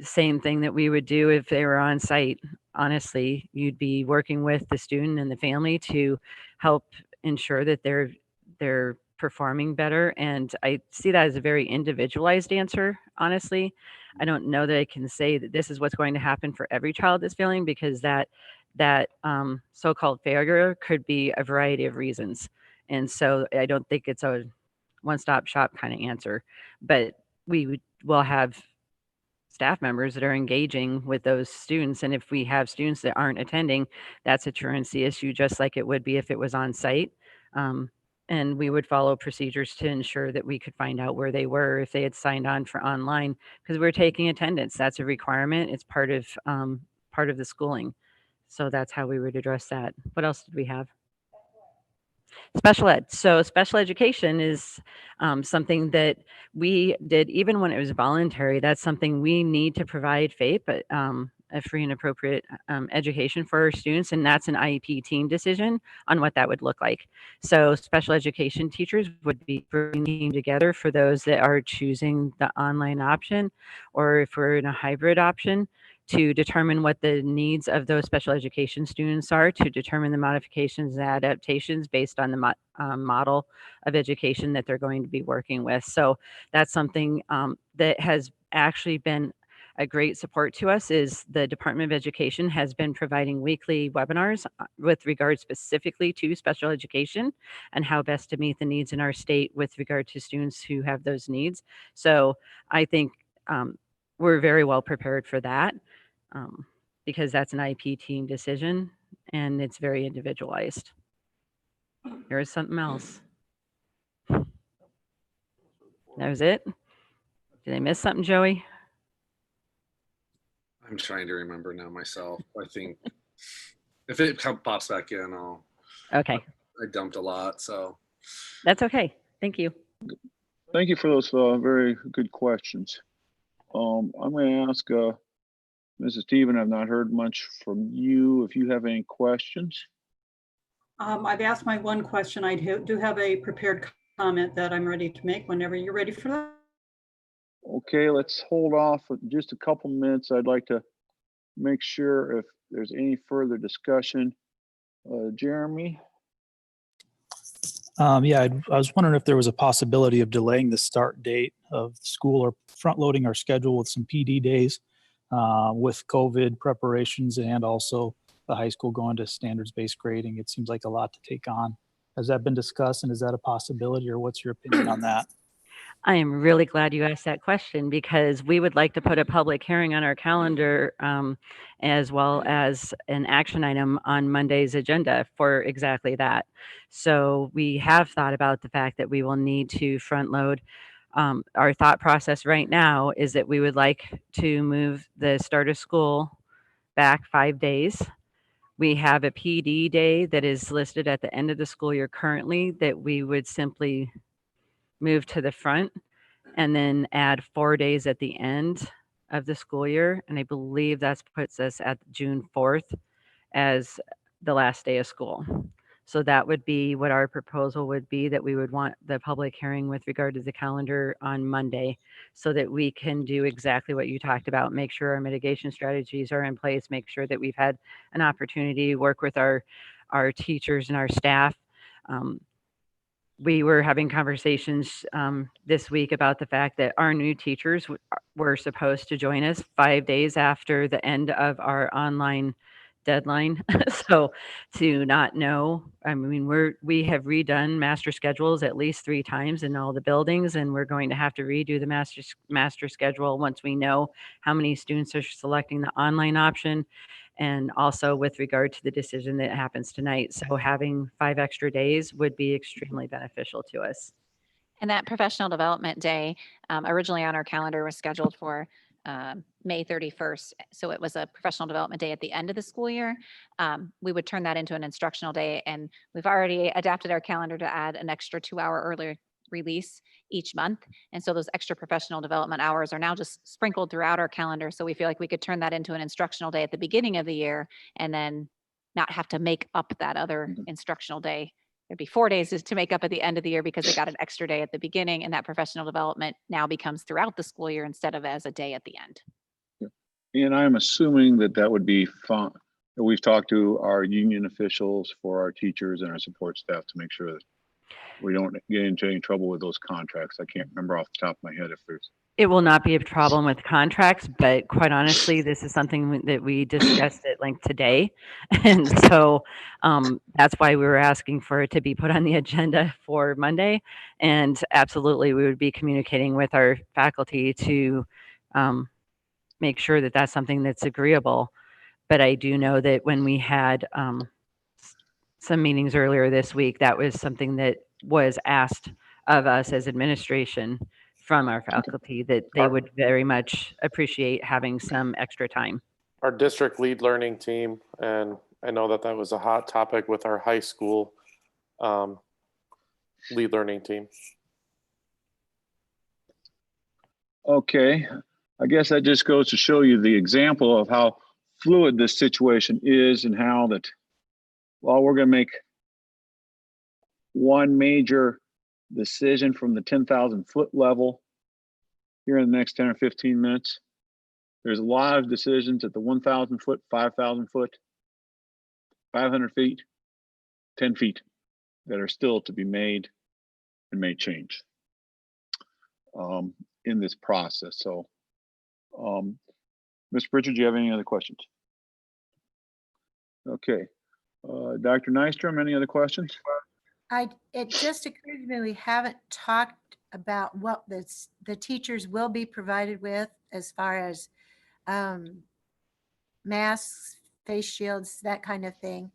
Same thing that we would do if they were on site. Honestly, you'd be working with the student and the family to help ensure that they're performing better. And I see that as a very individualized answer, honestly. I don't know that I can say that this is what's going to happen for every child that's failing, because that so-called failure could be a variety of reasons. And so I don't think it's a one-stop shop kind of answer, but will have staff members that are engaging with those students. And if we have students that aren't attending, that's a truancy issue, just like it would be if it was on site. And we would follow procedures to ensure that we could find out where they were if they had signed on for online, because we're taking attendance. That's a requirement. It's part of the schooling. So that's how we would address that. What else did we have? Special ed. So special education is something that we did even when it was voluntary. That's something we need to provide FAPE, but a free and appropriate education for our students, and that's an IEP team decision on what that would look like. So special education teachers would be bringing together for those that are choosing the online option, or if we're in a hybrid option, to determine what the needs of those special education students are, to determine the modifications and adaptations based on the model of education that they're going to be working with. So that's something that has actually been a great support to us. Is the Department of Education has been providing weekly webinars with regard specifically to special education and how best to meet the needs in our state with regard to students who have those needs. So I think we're very well prepared for that. Because that's an IP team decision and it's very individualized. There was something else. That was it? Did I miss something, Joey? I'm trying to remember now myself. I think if it pops back in, Okay, I dumped a lot, so. that's okay. Thank you. Thank you for those very good questions. I'm going to ask Mrs. Stephen, I've not heard much from you. If you have any questions. I've asked my one question. I do have a prepared comment that I'm ready to make whenever you're ready for that. Okay, let's hold off for just a couple minutes. I'd like to make sure if there's any further discussion. Jeremy? Yeah, I was wondering if there was a possibility of delaying the start date of school or front loading our schedule with some PD days with COVID preparations and also the high school going to standards-based grading. It seems like a lot to take on. Has that been discussed, and is that a possibility, or what's your opinion on that? I am really glad you asked that question, because we would like to put a public hearing on our calendar as well as an action item on Monday's agenda for exactly that. So we have thought about the fact that we will need to front load. Our thought process right now is that we would like to move the start of school back 5 days. We have a PD day that is listed at the end of the school year currently that we would simply move to the front and then add 4 days at the end of the school year. And I believe that puts us at June 4th as the last day of school. So that would be what our proposal would be, that we would want the public hearing with regard to the calendar on Monday, so that we can do exactly what you talked about, make sure our mitigation strategies are in place, make sure that we've had an opportunity to work with our teachers and our staff. We were having conversations this week about the fact that our new teachers were supposed to join us 5 days after the end of our online deadline. So to not know, I mean, we have redone master schedules at least 3 times in all the buildings, and we're going to have to redo the master schedule once we know how many students are selecting the online option, and also with regard to the decision that happens tonight. So having 5 extra days would be extremely beneficial to us. And that professional development day originally on our calendar was scheduled for May 31st. So it was a professional development day at the end of the school year. We would turn that into an instructional day, and we've already adapted our calendar to add an extra 2-hour release each month. And so those extra professional development hours are now just sprinkled throughout our calendar. So we feel like we could turn that into an instructional day at the beginning of the year and then not have to make up that other instructional day. There'd be 4 days to make up at the end of the year because they got an extra day at the beginning, and that professional development now becomes throughout the school year instead of as a day at the end. And I'm assuming that that would be fun. We've talked to our union officials for our teachers and our support staff to make sure that we don't get into any trouble with those contracts. I can't remember off the top of my head if there's. It will not be a problem with contracts, but quite honestly, this is something that we discussed at length today. And so that's why we were asking for it to be put on the agenda for Monday. And absolutely, we would be communicating with our faculty to make sure that that's something that's agreeable. But I do know that when we had some meetings earlier this week, that was something that was asked of us as administration from our faculty, that they would very much appreciate having some extra time. Our district lead learning team, and I know that that was a hot topic with our high school lead learning team. Okay, I guess that just goes to show you the example of how fluid this situation is and how that, well, we're going to make one major decision from the 10,000 foot level here in the next 10 or 15 minutes. There's a lot of decisions at the 1,000 foot, 5,000 foot, 500 feet, 10 feet that are still to be made and may change in this process. So, Mr. Pritchard, do you have any other questions? Okay, Dr. Nystrom, any other questions? It just occurred to me we haven't talked about what the teachers will be provided with as far as masks, face shields, that kind of thing.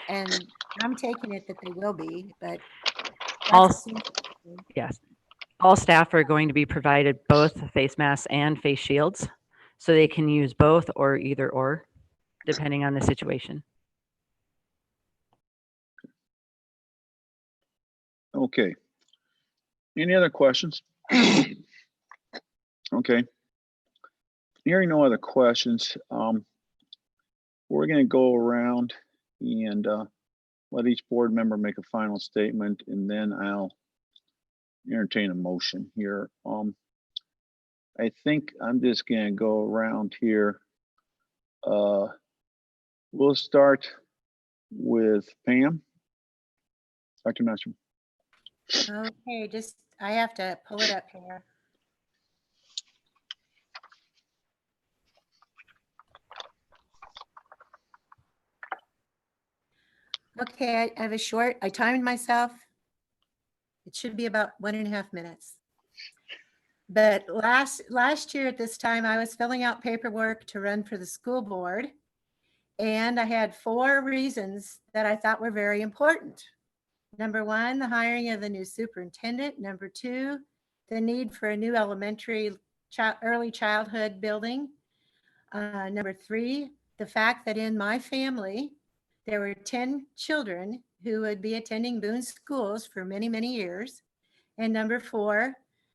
And I'm taking it that they will be, but Yes, all staff are going to be provided both face masks and face shields, so they can use both or either or, depending on the situation. Okay. Any other questions? Okay. Hearing no other questions, we're going to go around and let each board member make a final statement, and then I'll entertain a motion here. I think I'm just going to go around here. We'll start with Pam. Dr. Nystrom. Okay, I have to pull it up here. Okay, I have I timed myself. It should be about 1.5 minutes. But last year at this time, I was filling out paperwork to run for the school board. And I had 4 reasons that I thought were very important. Number 1, the hiring of the new superintendent. Number 2, the need for a new elementary early childhood building. Number 3, the fact that in my family, there were 10 children who would be attending Boone schools for many, many years. And number 4,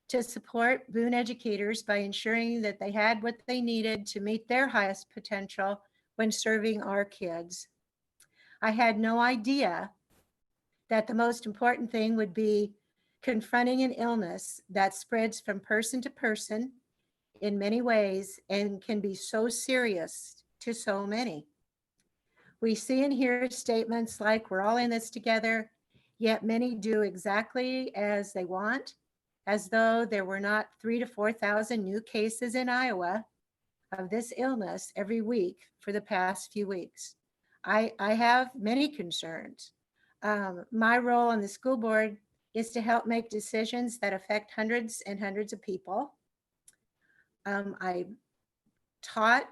to support Boone educators by ensuring that they had what they needed to meet their highest potential when serving our kids. I had no idea that the most important thing would be confronting an illness that spreads from person to person in many ways and can be so serious to so many. We see and hear statements like we're all in this together, yet many do exactly as they want, as though there were not 3,000 to 4,000 new cases in Iowa of this illness every week for the past few weeks. I have many concerns. My role on the school board is to help make decisions that affect hundreds and hundreds of people. I taught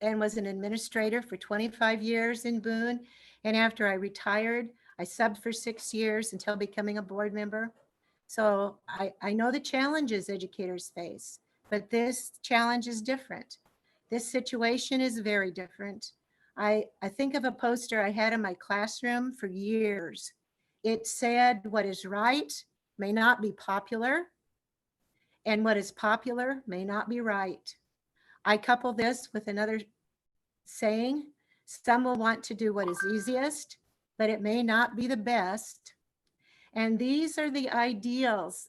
and was an administrator for 25 years in Boone. And after I retired, I subbed for 6 years until becoming a board member. So I know the challenges educators face, but this challenge is different. This situation is very different. I think of a poster I had in my classroom for years. It said, "What is right may not be popular, and what is popular may not be right. I couple this with another saying, some will want to do what is easiest, but it may not be the best. And these are the ideals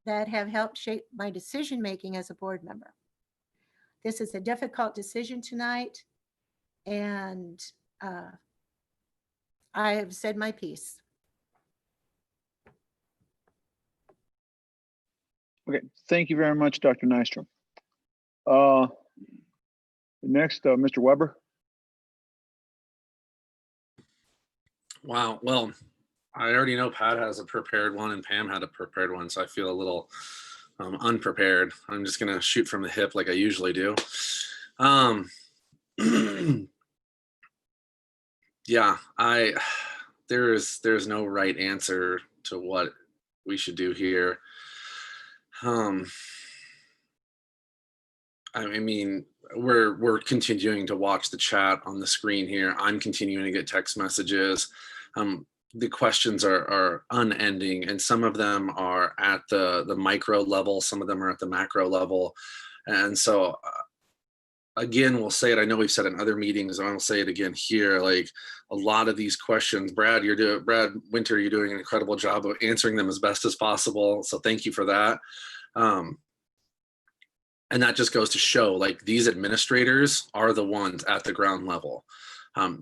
that have helped shape my decision-making as a board member. This is a difficult decision tonight, and I have said my piece. Okay, thank you very much, Dr. Nystrom. Next, Mr. Weber. Wow. Well, I already know Pat has a prepared one and Pam had a prepared one, so I feel a little unprepared. I'm just gonna shoot from the hip like I usually do. Yeah, there's no right answer to what we should do here. I mean, we're continuing to watch the chat on the screen here. I'm continuing to get text messages. The questions are unending, and some of them are at the micro level, some of them are at the macro level. And so again, we'll say it, I know we've said it in other meetings, and I'll say it again here, like a lot of these questions, Brad Winter, you're doing an incredible job of answering them as best as possible. So thank you for that. And that just goes to show, like, these administrators are the ones at the ground level.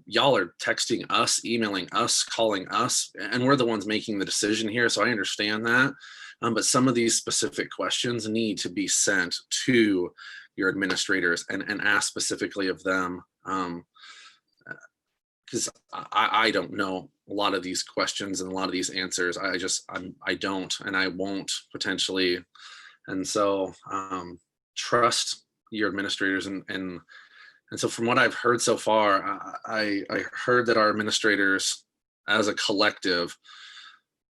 Y'all are texting us, emailing us, calling us, and we're the ones making the decision here. So I understand that. But some of these specific questions need to be sent to your administrators and asked specifically of them. Because I don't know a lot of these questions and a lot of these answers. I don't, and I won't potentially. And so trust your administrators. And so from what I've heard so far, I heard that our administrators as a collective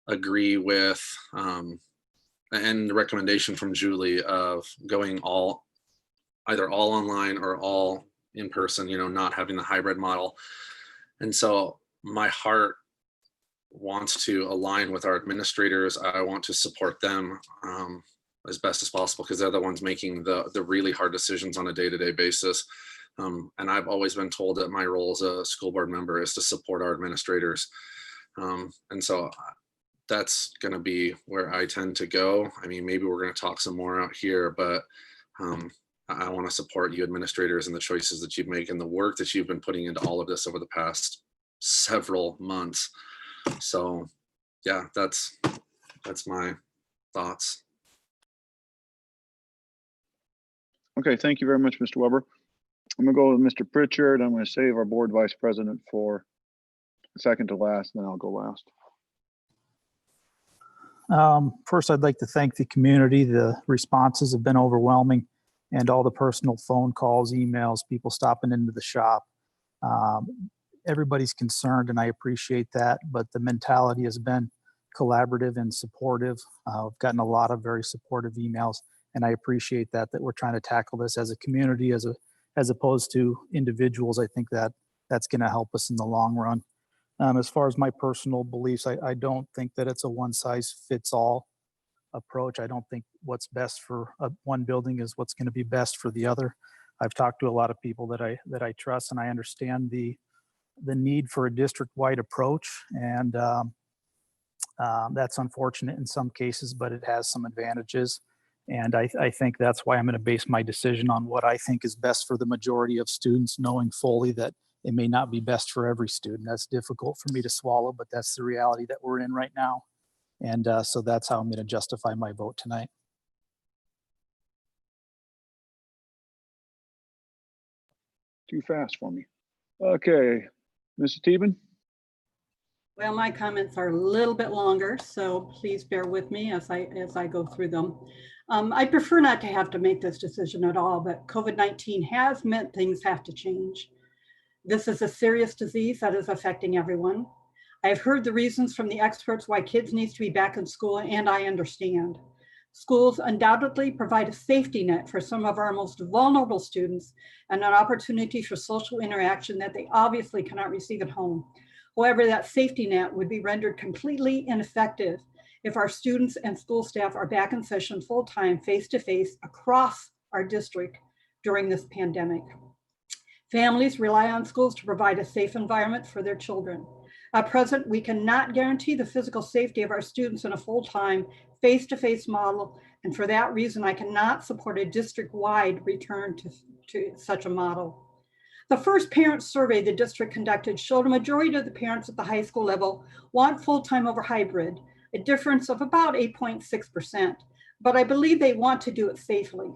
agree with, and the recommendation from Julie of going either all online or all in person, not having the hybrid model. And so my heart wants to align with our administrators. I want to support them as best as possible, because they're the ones making the really hard decisions on a day-to-day basis. And I've always been told that my role as a school board member is to support our administrators. And so that's going to be where I tend to go. I mean, maybe we're going to talk some more out here, but I want to support you administrators and the choices that you've made and the work that you've been putting into all of this over the past several months. So yeah, that's my thoughts. Okay, thank you very much, Mr. Weber. I'm gonna go with Mr. Pritchard. I'm gonna save our board vice president for second to last, and then I'll go last. First, I'd like to thank the community. The responses have been overwhelming, and all the personal phone calls, emails, people stopping into the shop. Everybody's concerned, and I appreciate that, but the mentality has been collaborative and supportive. I've gotten a lot of very supportive emails, and I appreciate that we're trying to tackle this as a community, as opposed to individuals. I think that's going to help us in the long run. As far as my personal beliefs, I don't think that it's a one-size-fits-all approach. I don't think what's best for one building is what's going to be best for the other. I've talked to a lot of people that I trust, and I understand the need for a district-wide approach, and that's unfortunate in some cases, but it has some advantages. And I think that's why I'm going to base my decision on what I think is best for the majority of students, knowing fully that it may not be best for every student. That's difficult for me to swallow, but that's the reality that we're in right now. And so that's how I'm going to justify my vote tonight. Too fast for me. Okay, Mrs. Teben. Well, my comments are a little bit longer, so please bear with me as I go through them. I prefer not to have to make this decision at all, but COVID-19 has meant things have to change. This is a serious disease that is affecting everyone. I've heard the reasons from the experts why kids need to be back in school, and I understand. Schools undoubtedly provide a safety net for some of our most vulnerable students and an opportunity for social interaction that they obviously cannot receive at home. However, that safety net would be rendered completely ineffective if our students and school staff are back in session full-time, face-to-face across our district during this pandemic. Families rely on schools to provide a safe environment for their children. At present, we cannot guarantee the physical safety of our students in a full-time, face-to-face model, and for that reason, I cannot support a district-wide return to such a model. The first parent survey the district conducted showed a majority of the parents at the high school level want full-time over hybrid, a difference of about 8.6%, but I believe they want to do it safely.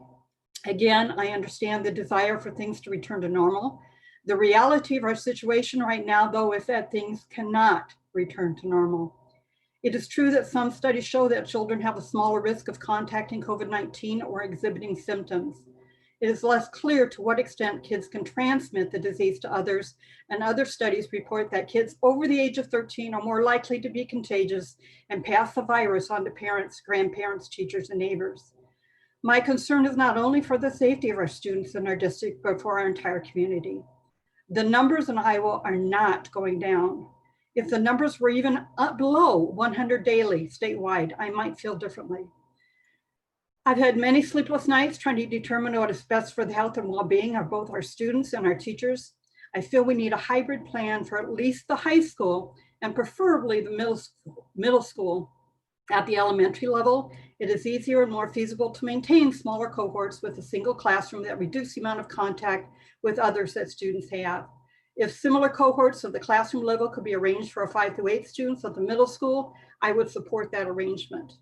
Again, I understand the desire for things to return to normal. The reality of our situation right now, though, is that things cannot return to normal. It is true that some studies show that children have a smaller risk of contacting COVID-19 or exhibiting symptoms. It is less clear to what extent kids can transmit the disease to others, and other studies report that kids over the age of 13 are more likely to be contagious and pass the virus on to parents, grandparents, teachers, and neighbors. My concern is not only for the safety of our students in our district, but for our entire community. The numbers in Iowa are not going down. If the numbers were even below 100 daily statewide, I might feel differently. I've had many sleepless nights trying to determine what is best for the health and well-being of both our students and our teachers. I feel we need a hybrid plan for at least the high school and preferably the middle school. At the elementary level, it is easier and more feasible to maintain smaller cohorts with a single classroom that reduce the amount of contact with others that students have. If similar cohorts of the classroom level could be arranged for 5 through 8 students at the middle school, I would support that arrangement.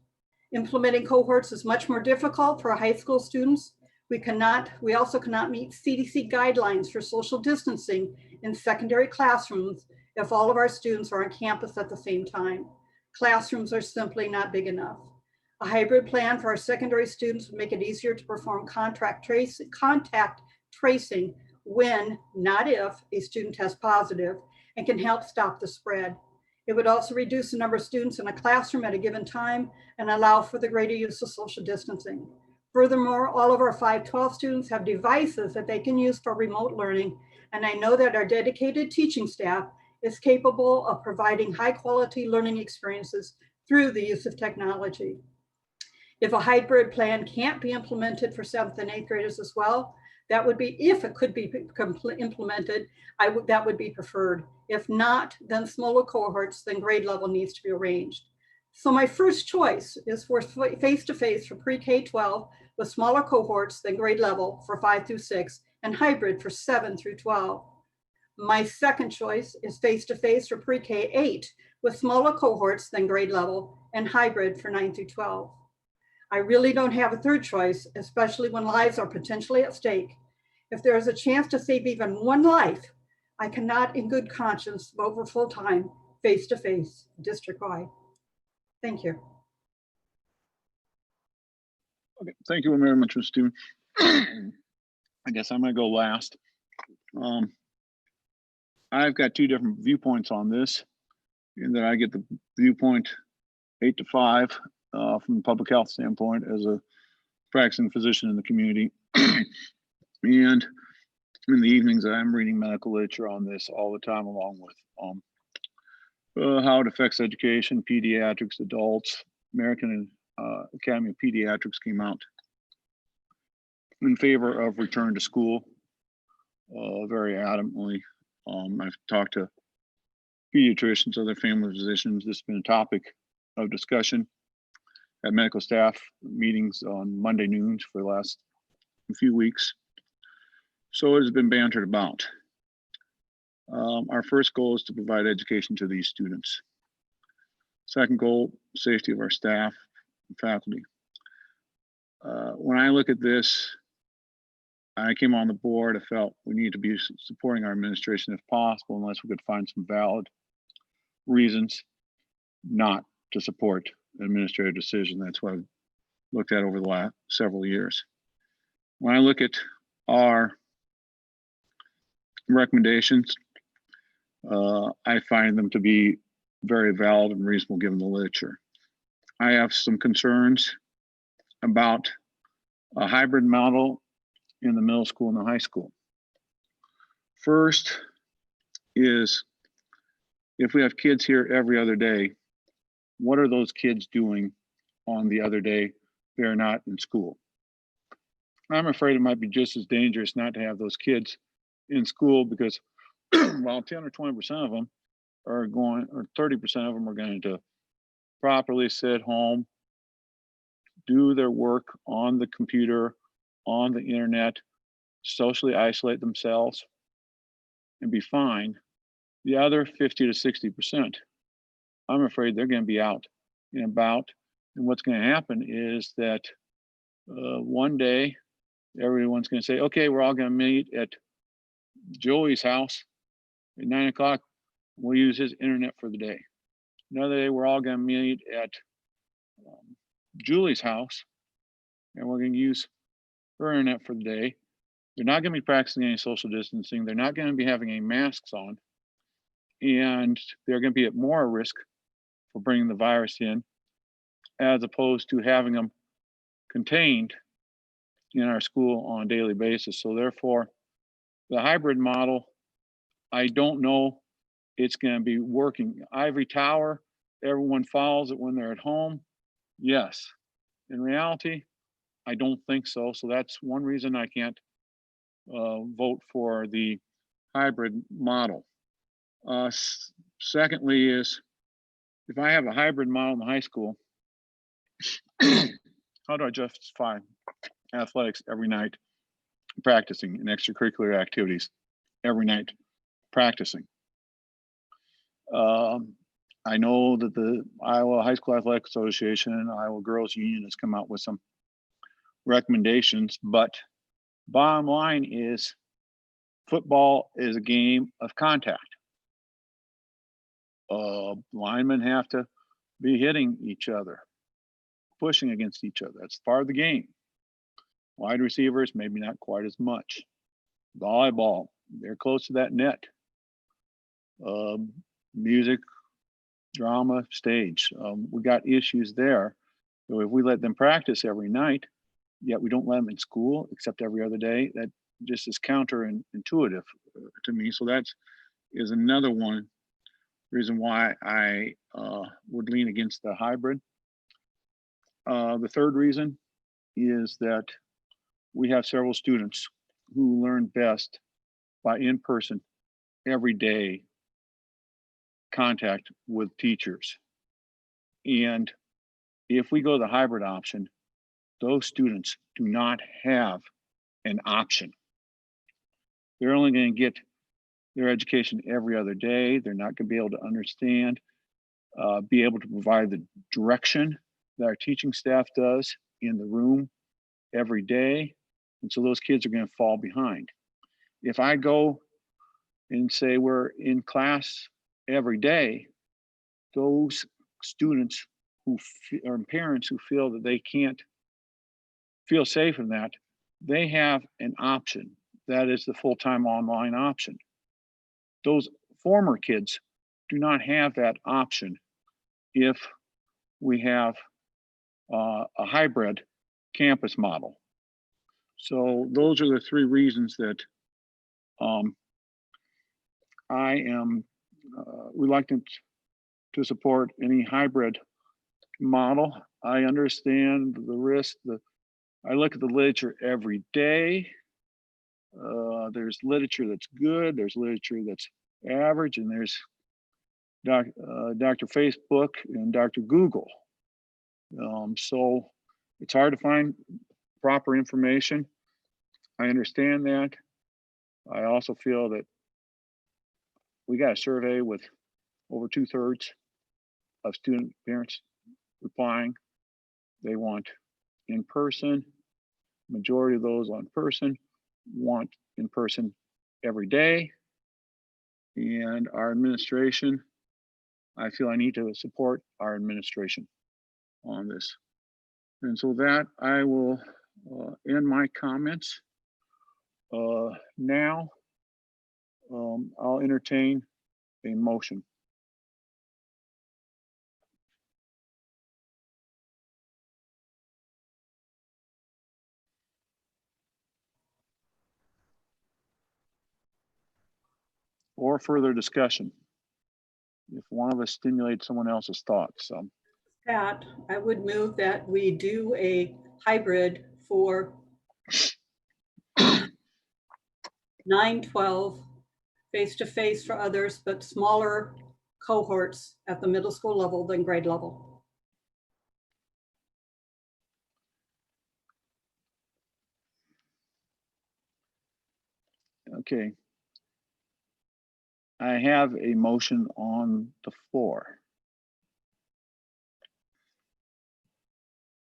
Implementing cohorts is much more difficult for high school students. We also cannot meet CDC guidelines for social distancing in secondary classrooms if all of our students are on campus at the same time. Classrooms are simply not big enough. A hybrid plan for our secondary students would make it easier to perform contact tracing when, not if, a student tests positive and can help stop the spread. It would also reduce the number of students in a classroom at a given time and allow for the greater use of social distancing. Furthermore, all of our 512 students have devices that they can use for remote learning, and I know that our dedicated teaching staff is capable of providing high quality learning experiences through the use of technology. If a hybrid plan can't be implemented for 7th and 8th graders as well, that would be, if it could be implemented, that would be preferred. If not, then smaller cohorts, then grade level needs to be arranged. So my first choice is for face-to-face for pre-K-12 with smaller cohorts than grade level for 5 through 6 and hybrid for 7 through 12. My second choice is face-to-face for pre-K-8 with smaller cohorts than grade level and hybrid for 9 through 12. I really don't have a third choice, especially when lives are potentially at stake. If there is a chance to save even one life, I cannot in good conscience vote for full-time, face-to-face, district-wide. Thank you. Okay, thank you very much, Mr. Stephen. I guess I'm gonna go last. I've got 2 different viewpoints on this, in that I get the viewpoint 8 to 5 from the public health standpoint as a practicing physician in the community. And in the evenings, I'm reading medical literature on this all the time, along with how it affects education, pediatrics, adults. American Academy of Pediatrics came out in favor of return to school very adamantly. I've talked to pediatricians, other family physicians. This has been a topic of discussion at medical staff meetings on Monday noons for the last few weeks. So it has been bantered about. Our first goal is to provide education to these students. Second goal, safety of our staff and faculty. When I look at this, I came on the board, I felt we need to be supporting our administration if possible, unless we could find some valid reasons not to support an administrative decision. That's what I've looked at over the last several years. When I look at our recommendations, I find them to be very valid and reasonable given the literature. I have some concerns about a hybrid model in the middle school and the high school. First is, if we have kids here every other day, what are those kids doing on the other day they're not in school? I'm afraid it might be just as dangerous not to have those kids in school, because while 10 or 20% of them are going, or 30% of them are going to properly sit home, do their work on the computer, on the internet, socially isolate themselves, and be fine. The other 50 to 60%, I'm afraid they're going to be out and about. And what's going to happen is that one day everyone's going to say, okay, we're all going to meet at Joey's house at 9 o'clock. We'll use his internet for the day. Another day, we're all going to meet at Julie's house, and we're going to use her internet for the day. They're not going to be practicing any social distancing. They're not going to be having any masks on. And they're going to be at more risk for bringing the virus in, as opposed to having them contained in our school on a daily basis. So therefore, the hybrid model, I don't know it's going to be working. Ivory Tower, everyone follows it when they're at home. Yes. In reality, I don't think so. So that's one reason I can't vote for the hybrid model. Secondly is, if I have a hybrid model in the high school, how do I justify athletics every night, practicing, and extracurricular activities every night, practicing? I know that the Iowa High School Athletic Association and Iowa Girls Union has come out with some recommendations, but bottom line is, football is a game of contact. Linemen have to be hitting each other, pushing against each other. That's part of the game. Wide receivers, maybe not quite as much. Volleyball, they're close to that net. Music, drama, stage. We got issues there. So if we let them practice every night, yet we don't let them in school except every other day, that just is counterintuitive to me. So that is another one reason why I would lean against the hybrid. The third reason is that we have several students who learn best by in-person, everyday contact with teachers. And if we go the hybrid option, those students do not have an option. They're only going to get their education every other day. They're not going to be able to understand, be able to provide the direction that our teaching staff does in the room every day. And so those kids are going to fall behind. If I go and say we're in class every day, those students who or parents who feel that they can't feel safe in that, they have an option. That is the full-time online option. Those former kids do not have that option if we have a hybrid campus model. So those are the three reasons that I am reluctant to support any hybrid model. I understand the risk. I look at the literature every day. There's literature that's good, there's literature that's average, and there's Dr. Facebook and Dr. Google. So it's hard to find proper information. I understand that. I also feel that we got a survey with over 2/3 of student parents replying. They want in person. Majority of those on person want in person every day. And our administration, I feel I need to support our administration on this. And so that I will end my comments. Now, I'll entertain a motion. Or further discussion, if one of us stimulates someone else's thoughts. Pat, I would move that we do a hybrid for 9-12 face-to-face for others, but smaller cohorts at the middle school level than grade level. Okay. I have a motion on the floor.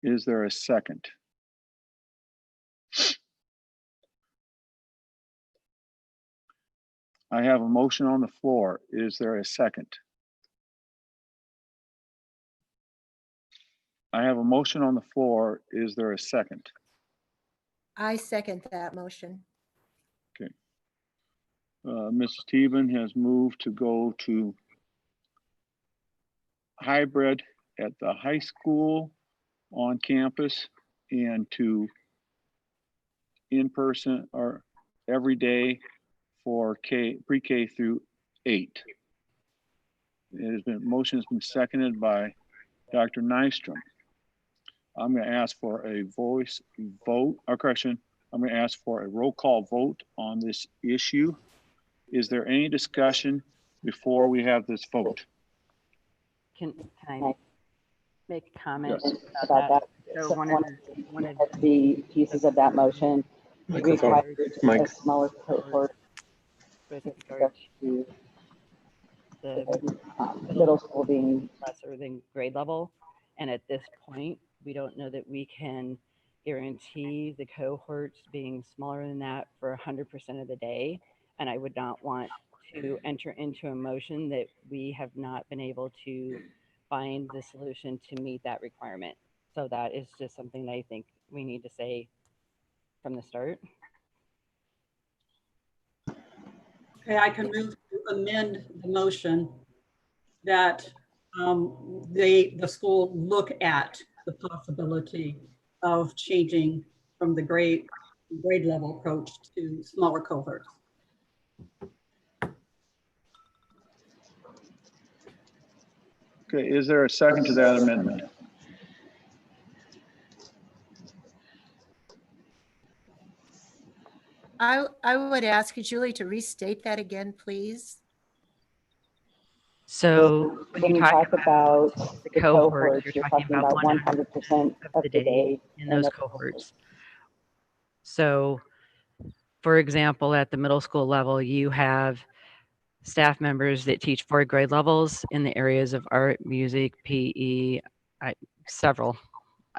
Is there a second? I have a motion on the floor. Is there a second? I have a motion on the floor. Is there a second? I second that motion. Mrs. Teban has moved to go to hybrid at the high school on campus and to in-person or every day for pre-K through 8. Motion has been seconded by Dr. Nystrom. I'm going to ask for a voice vote, or correction, I'm going to ask for a roll call vote on this issue. Is there any discussion before we have this vote? Can I make a comment Yes. about that? So one of the pieces of that motion requires a smaller cohort with regard to the middle school being lesser than grade level. And at this point, we don't know that we can guarantee the cohorts being smaller than that for 100% of the day. And I would not want to enter into a motion that we have not been able to find the solution to meet that requirement. So that is just something that I think we need to say from the start. Okay, I can move to amend the motion that the school look at the possibility of changing from the grade level approach to smaller cohorts. Okay, is there a second to that amendment? I would ask Julie to restate that again, please. So when you talk about the cohorts, you're talking about 100% of the day in those cohorts. So, for example, at the middle school level, you have staff members that teach 4 grade levels in the areas of art, music, PE, several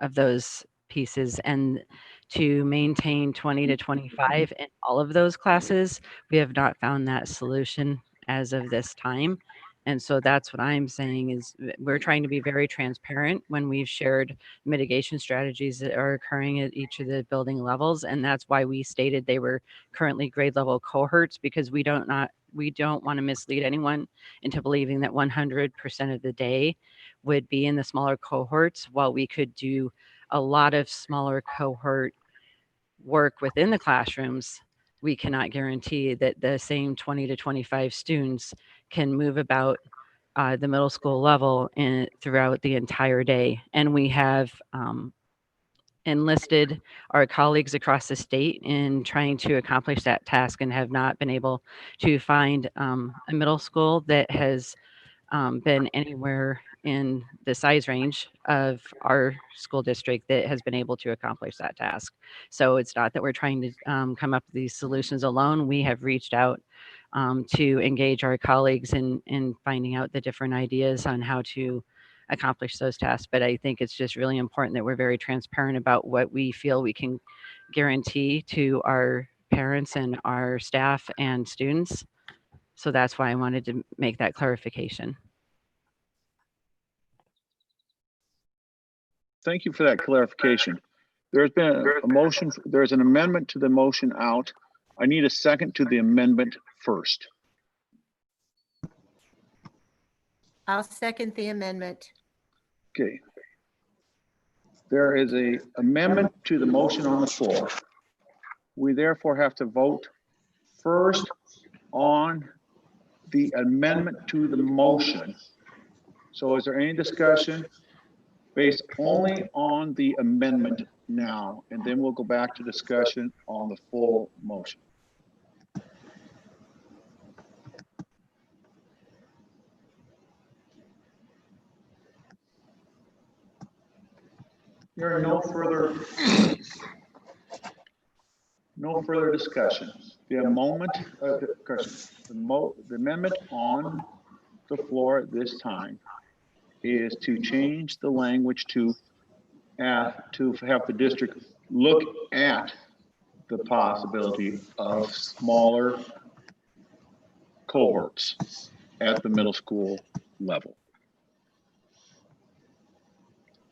of those pieces. And to maintain 20 to 25 in all of those classes, we have not found that solution as of this time. And so that's what I'm saying is we're trying to be very transparent when we've shared mitigation strategies that are occurring at each of the building levels. And that's why we stated they were currently grade level cohorts, because we don't want to mislead anyone into believing that 100% of the day would be in the smaller cohorts. While we could do a lot of smaller cohort work within the classrooms, we cannot guarantee that the same 20 to 25 students can move about the middle school level throughout the entire day. And we have enlisted our colleagues across the state in trying to accomplish that task and have not been able to find a middle school that has been anywhere in the size range of our school district that has been able to accomplish that task. So it's not that we're trying to come up with these solutions alone. We have reached out to engage our colleagues in finding out the different ideas on how to accomplish those tasks. But I think it's just really important that we're very transparent about what we feel we can guarantee to our parents and our staff and students. So that's why I wanted to make that clarification. Thank you for that clarification. There's been a motion, there's an amendment to the motion out. I need a second to the amendment first. I'll second the amendment. Okay. There is a amendment to the motion on the floor. We therefore have to vote first on the amendment to the motion. So is there any discussion based only on the amendment now, and then we'll go back to discussion on the full motion. There are no further discussion. The amendment on the floor at this time is to change the language to have the district look at the possibility of smaller cohorts at the middle school level.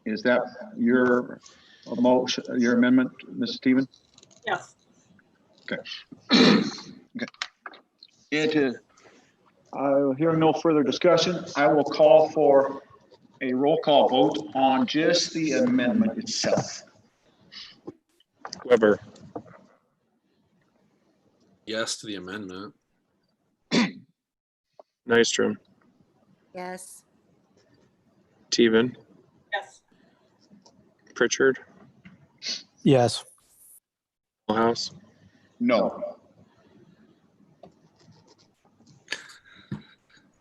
Is that your motion, your amendment, Mrs. Stevens? Yes. Okay. Okay. It is. Hearing no further discussion, I will call for a roll call vote on just the amendment itself. Weber, Yes to the amendment. Nystrom, Yes. Teven, Yes. Pritchard, Yes. House, No.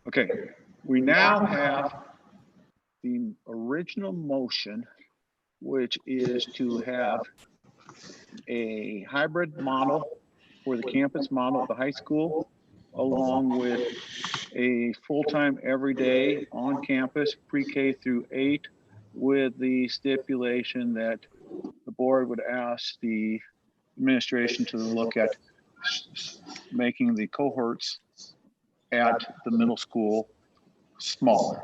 Okay, we now have the original motion, which is to have a hybrid model for the campus model at the high school, along with a full-time everyday on campus pre-K through 8, with the stipulation that the board would ask the administration to look at making the cohorts at the middle school smaller.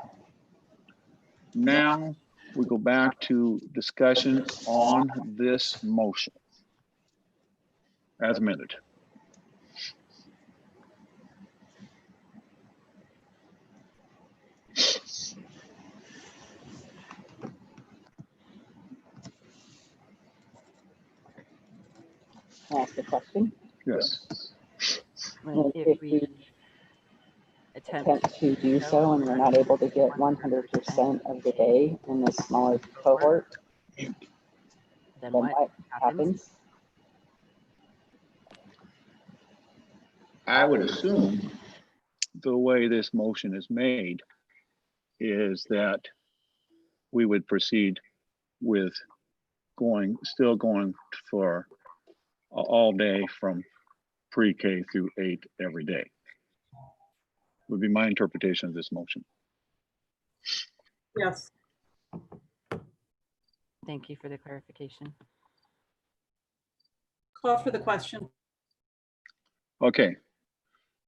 Now we go back to discussion on this motion as amended. Can I ask a question? Yes. And If we attempt to do so and we're not able to get 100% of the day in this smaller cohort, then then what what happens? happens? I would assume the way this motion is made is that we would proceed with still going for all day from pre-K through 8 every day. Would be my interpretation of this motion. Yes. Thank you for the clarification. Call for the question. Okay,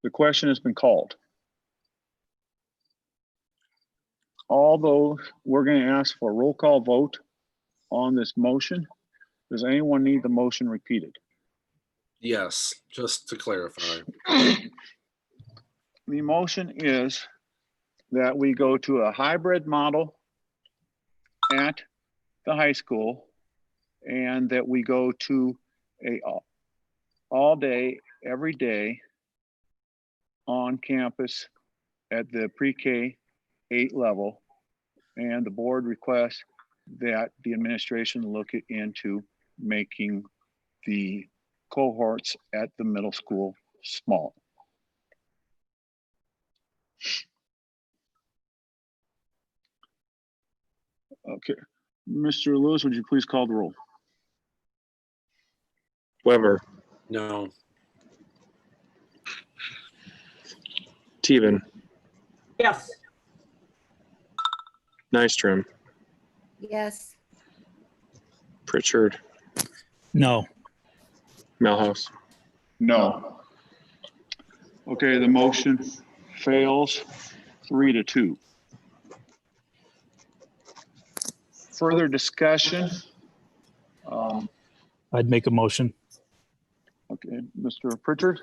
the question has been called. Although we're going to ask for a roll call vote on this motion, does anyone need the motion repeated? Yes, just to clarify. The motion is that we go to a hybrid model at the high school, and that we go to a all day, every day on campus at the pre-K 8 level, and the board requests that the administration look into making the cohorts at the middle school small. Okay, Mr. Lewis, would you please call the roll? Weber, No. Teven, Yes. Nystrom, Yes. Pritchard, No. House. No. Okay, the motion fails 3-2. Further discussion? I'd make a motion. Okay, Mr. Pritchard?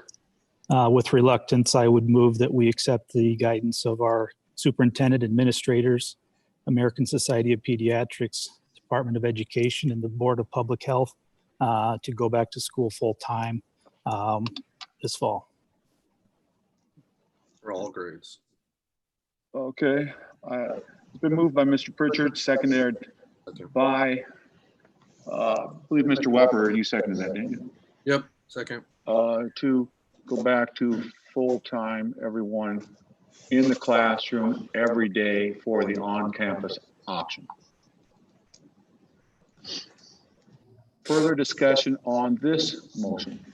With reluctance, I would move that we accept the guidance of our superintendent, administrators, American Society of Pediatrics, Department of Education, and the Board of Public Health to go back to school full-time this fall. For all grades. Okay, it's been moved by Mr. Pritchard, seconded by, I believe Mr. Weber, you seconded that, didn't you? Yep, second. To go back to full-time, everyone in the classroom every day for the on-campus option. Further discussion on this motion?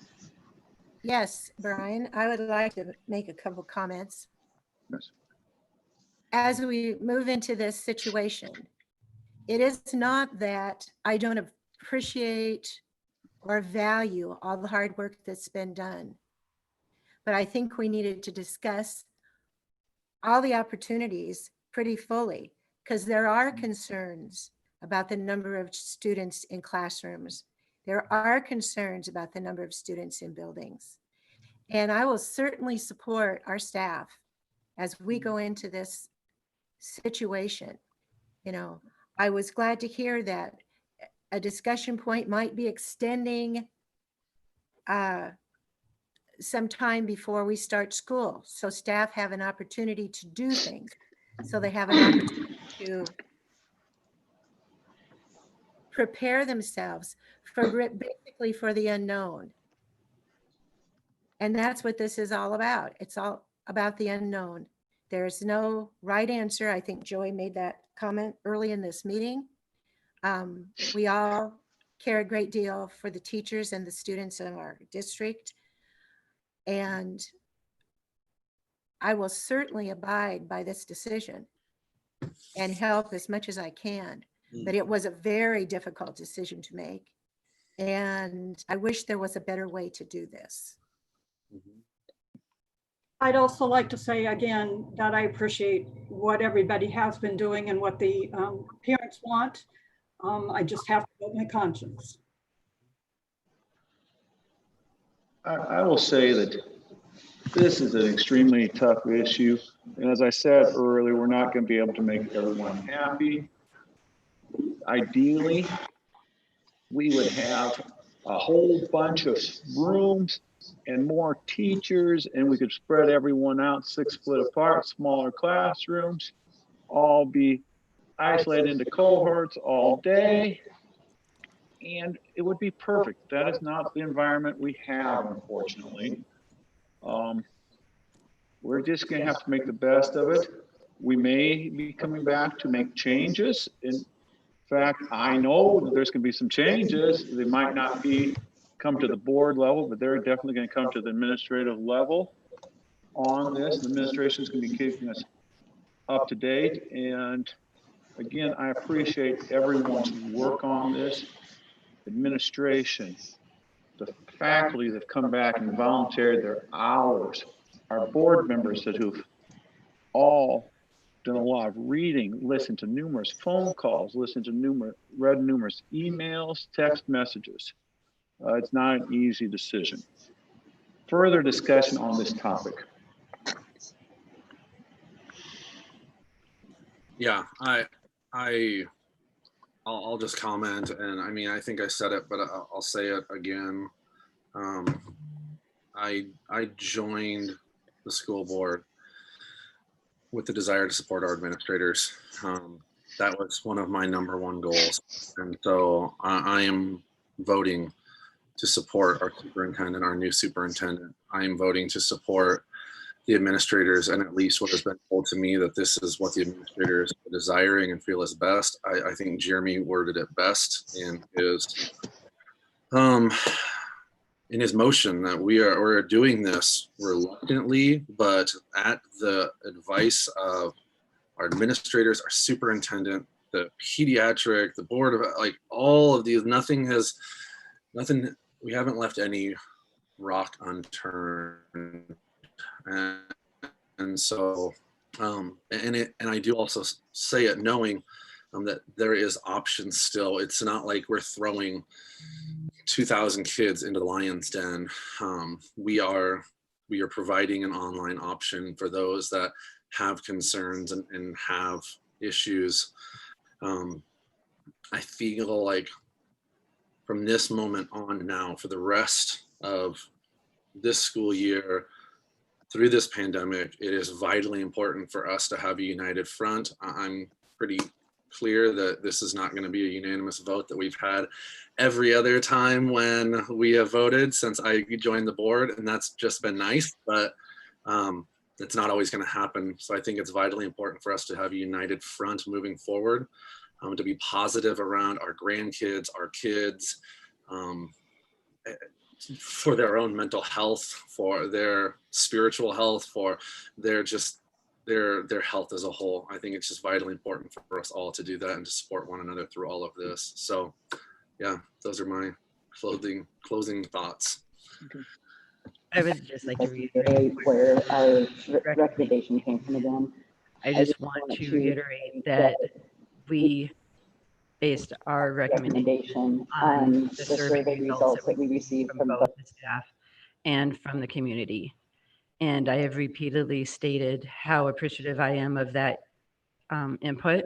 Yes, Brian, I would like to make a couple comments. Yes. As we move into this situation, it is not that I don't appreciate or value all the hard work that's been done, but I think we needed to discuss all the opportunities pretty fully, because there are concerns about the number of students in classrooms. There are concerns about the number of students in buildings. And I will certainly support our staff as we go into this situation. You know, I was glad to hear that a discussion point might be extending some time before we start school, so staff have an opportunity to do things. So they have an opportunity to prepare themselves for basically for the unknown. And that's what this is all about. It's all about the unknown. There's no right answer. I think Joey made that comment early in this meeting. We all care a great deal for the teachers and the students in our district. And I will certainly abide by this decision and help as much as I can. But it was a very difficult decision to make. And I wish there was a better way to do this. I'd also like to say again that I appreciate what everybody has been doing and what the parents want. I just have to vote my conscience. I will say that this is an extremely tough issue. And as I said earlier, we're not going to be able to make everyone happy. Ideally, we would have a whole bunch of rooms and more teachers, and we could spread everyone out 6 foot apart, smaller classrooms, all be isolated into cohorts all day, and it would be perfect. That is not the environment we have, unfortunately. We're just going to have to make the best of it. We may be coming back to make changes. In fact, I know that there's going to be some changes. They might not come to the board level, but they're definitely going to come to the administrative level on this. The administration is going to be keeping us up to date. And again, I appreciate everyone's work on this. Administration, the faculty that have come back and volunteered their hours, our board members who've all done a lot of reading, listened to numerous phone calls, read numerous emails, text messages. It's not an easy decision. Further discussion on this topic. Yeah, I'll just comment, and I mean, I think I said it, but I'll say it again. I joined the school board with the desire to support our administrators. That was one of my #1 goals, and so I am voting to support our superintendent, our new superintendent. I am voting to support the administrators, and at least what has been told to me that this is what the administrators are desiring and feel is best. I think Jeremy worded it best in his motion that we're doing this reluctantly, but at the advice of our administrators, our superintendent, the pediatric, the board of, like, all of these, we haven't left any rock unturned. And so, and I do also say it knowing that there is options still. It's not like we're throwing 2,000 kids into the lion's den. We are providing an online option for those that have concerns and have issues. I feel like from this moment on now, for the rest of this school year, through this pandemic, it is vitally important for us to have a united front. I'm pretty clear that this is not going to be a unanimous vote that we've had every other time when we have voted since I joined the board, and that's just been nice, but it's not always going to happen. So I think it's vitally important for us to have a united front moving forward, to be positive around our grandkids, our kids, for their own mental health, for their spiritual health, for their health as a whole. I think it's just vitally important for us all to do that and to support one another through all of this. So yeah, those are my closing thoughts. Okay. I would just like to reiterate where our recommendation came from again. I just want to reiterate that we based our recommendation on the survey results that we received from both the staff and from the community. And I have repeatedly stated how appreciative I am of that input,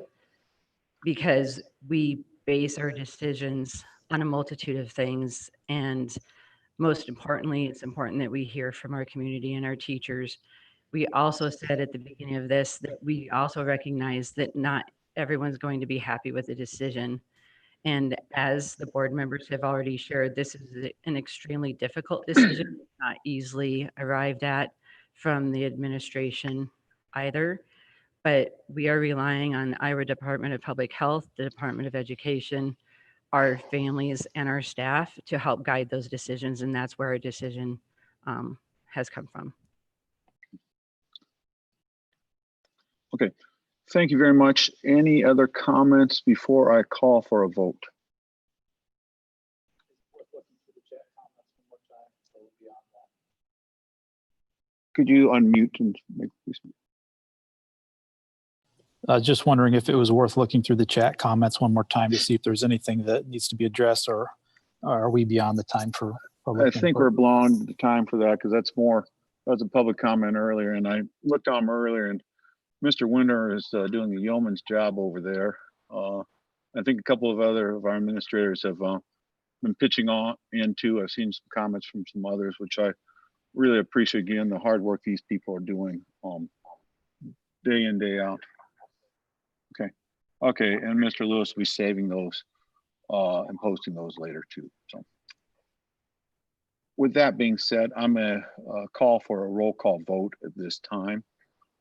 because we base our decisions on a multitude of things. And most importantly, it's important that we hear from our community and our teachers. We also said at the beginning of this that we also recognize that not everyone's going to be happy with the decision. And as the board members have already shared, this is an extremely difficult decision, not easily arrived at from the administration either. But we are relying on Iowa Department of Public Health, the Department of Education, our families, and our staff to help guide those decisions. And that's where our decision has come from. Okay, thank you very much. Any other comments before I call for a vote? Could you unmute and make this? Just wondering if it was worth looking through the chat comments one more time to see if there's anything that needs to be addressed, or are we beyond the time for public I think input? we're beyond the time for that, because that's a public comment earlier, and I looked on them earlier, and Mr. Winter is doing a yeoman's job over there. I think a couple of other of our administrators have been pitching on into. I've seen some comments from some others, which I really appreciate. Again, the hard work these people are doing day in, day out. Okay, and Mr. Lewis will be saving those and posting those later too. So with that being said, I'm gonna call for a roll call vote at this time.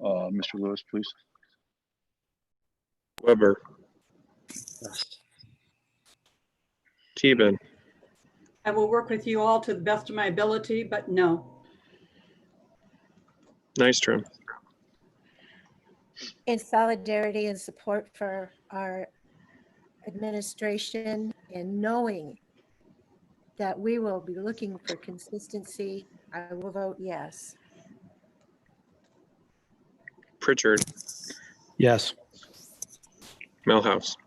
Mr. Lewis, please. Weber. Teben. I will work with you all to the best of my ability, but no. Nystrom. In solidarity and support for our administration, and knowing that we will be looking for consistency, I will vote yes. Pritchard. Yes. Melhouse.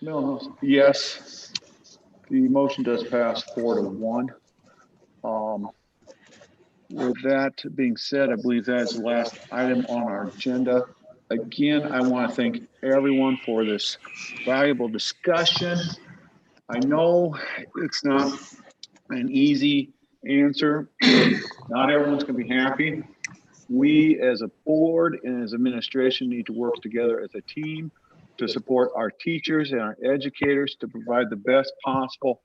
Milhouse, yes. The motion does pass 4-1. With that being said, I believe that is the last item on our agenda. Again, I want to thank everyone for this valuable discussion. I know it's not an easy answer. Not everyone's going to be happy. We as a board and as administration need to work together as a team to support our teachers and our educators to provide the best possible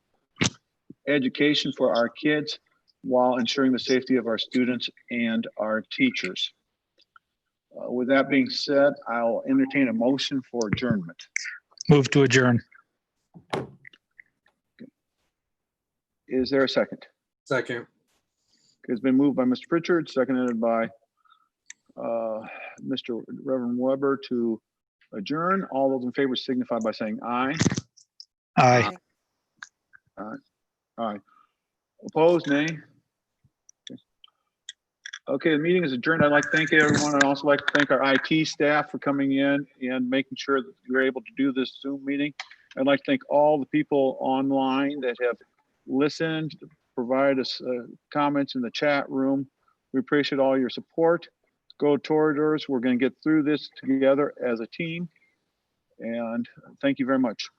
education for our kids while ensuring the safety of our students and our teachers. With that being said, I'll entertain a motion for adjournment. Move to adjourn. Is there a second? Second. It's been moved by Mr. Pritchard, seconded by Mr. Reverend Weber to adjourn. All those in favor signify by saying aye. Aye. Aye. Opposed, nay? Okay, the meeting is adjourned. I'd like to thank everyone. I'd also like to thank our IT staff for coming in and making sure that you're able to do this Zoom meeting. I'd like to thank all the people online that have listened, provided us comments in the chat room. We appreciate all your support. Go Toradors. We're going to get through this together as a team. And thank you very much.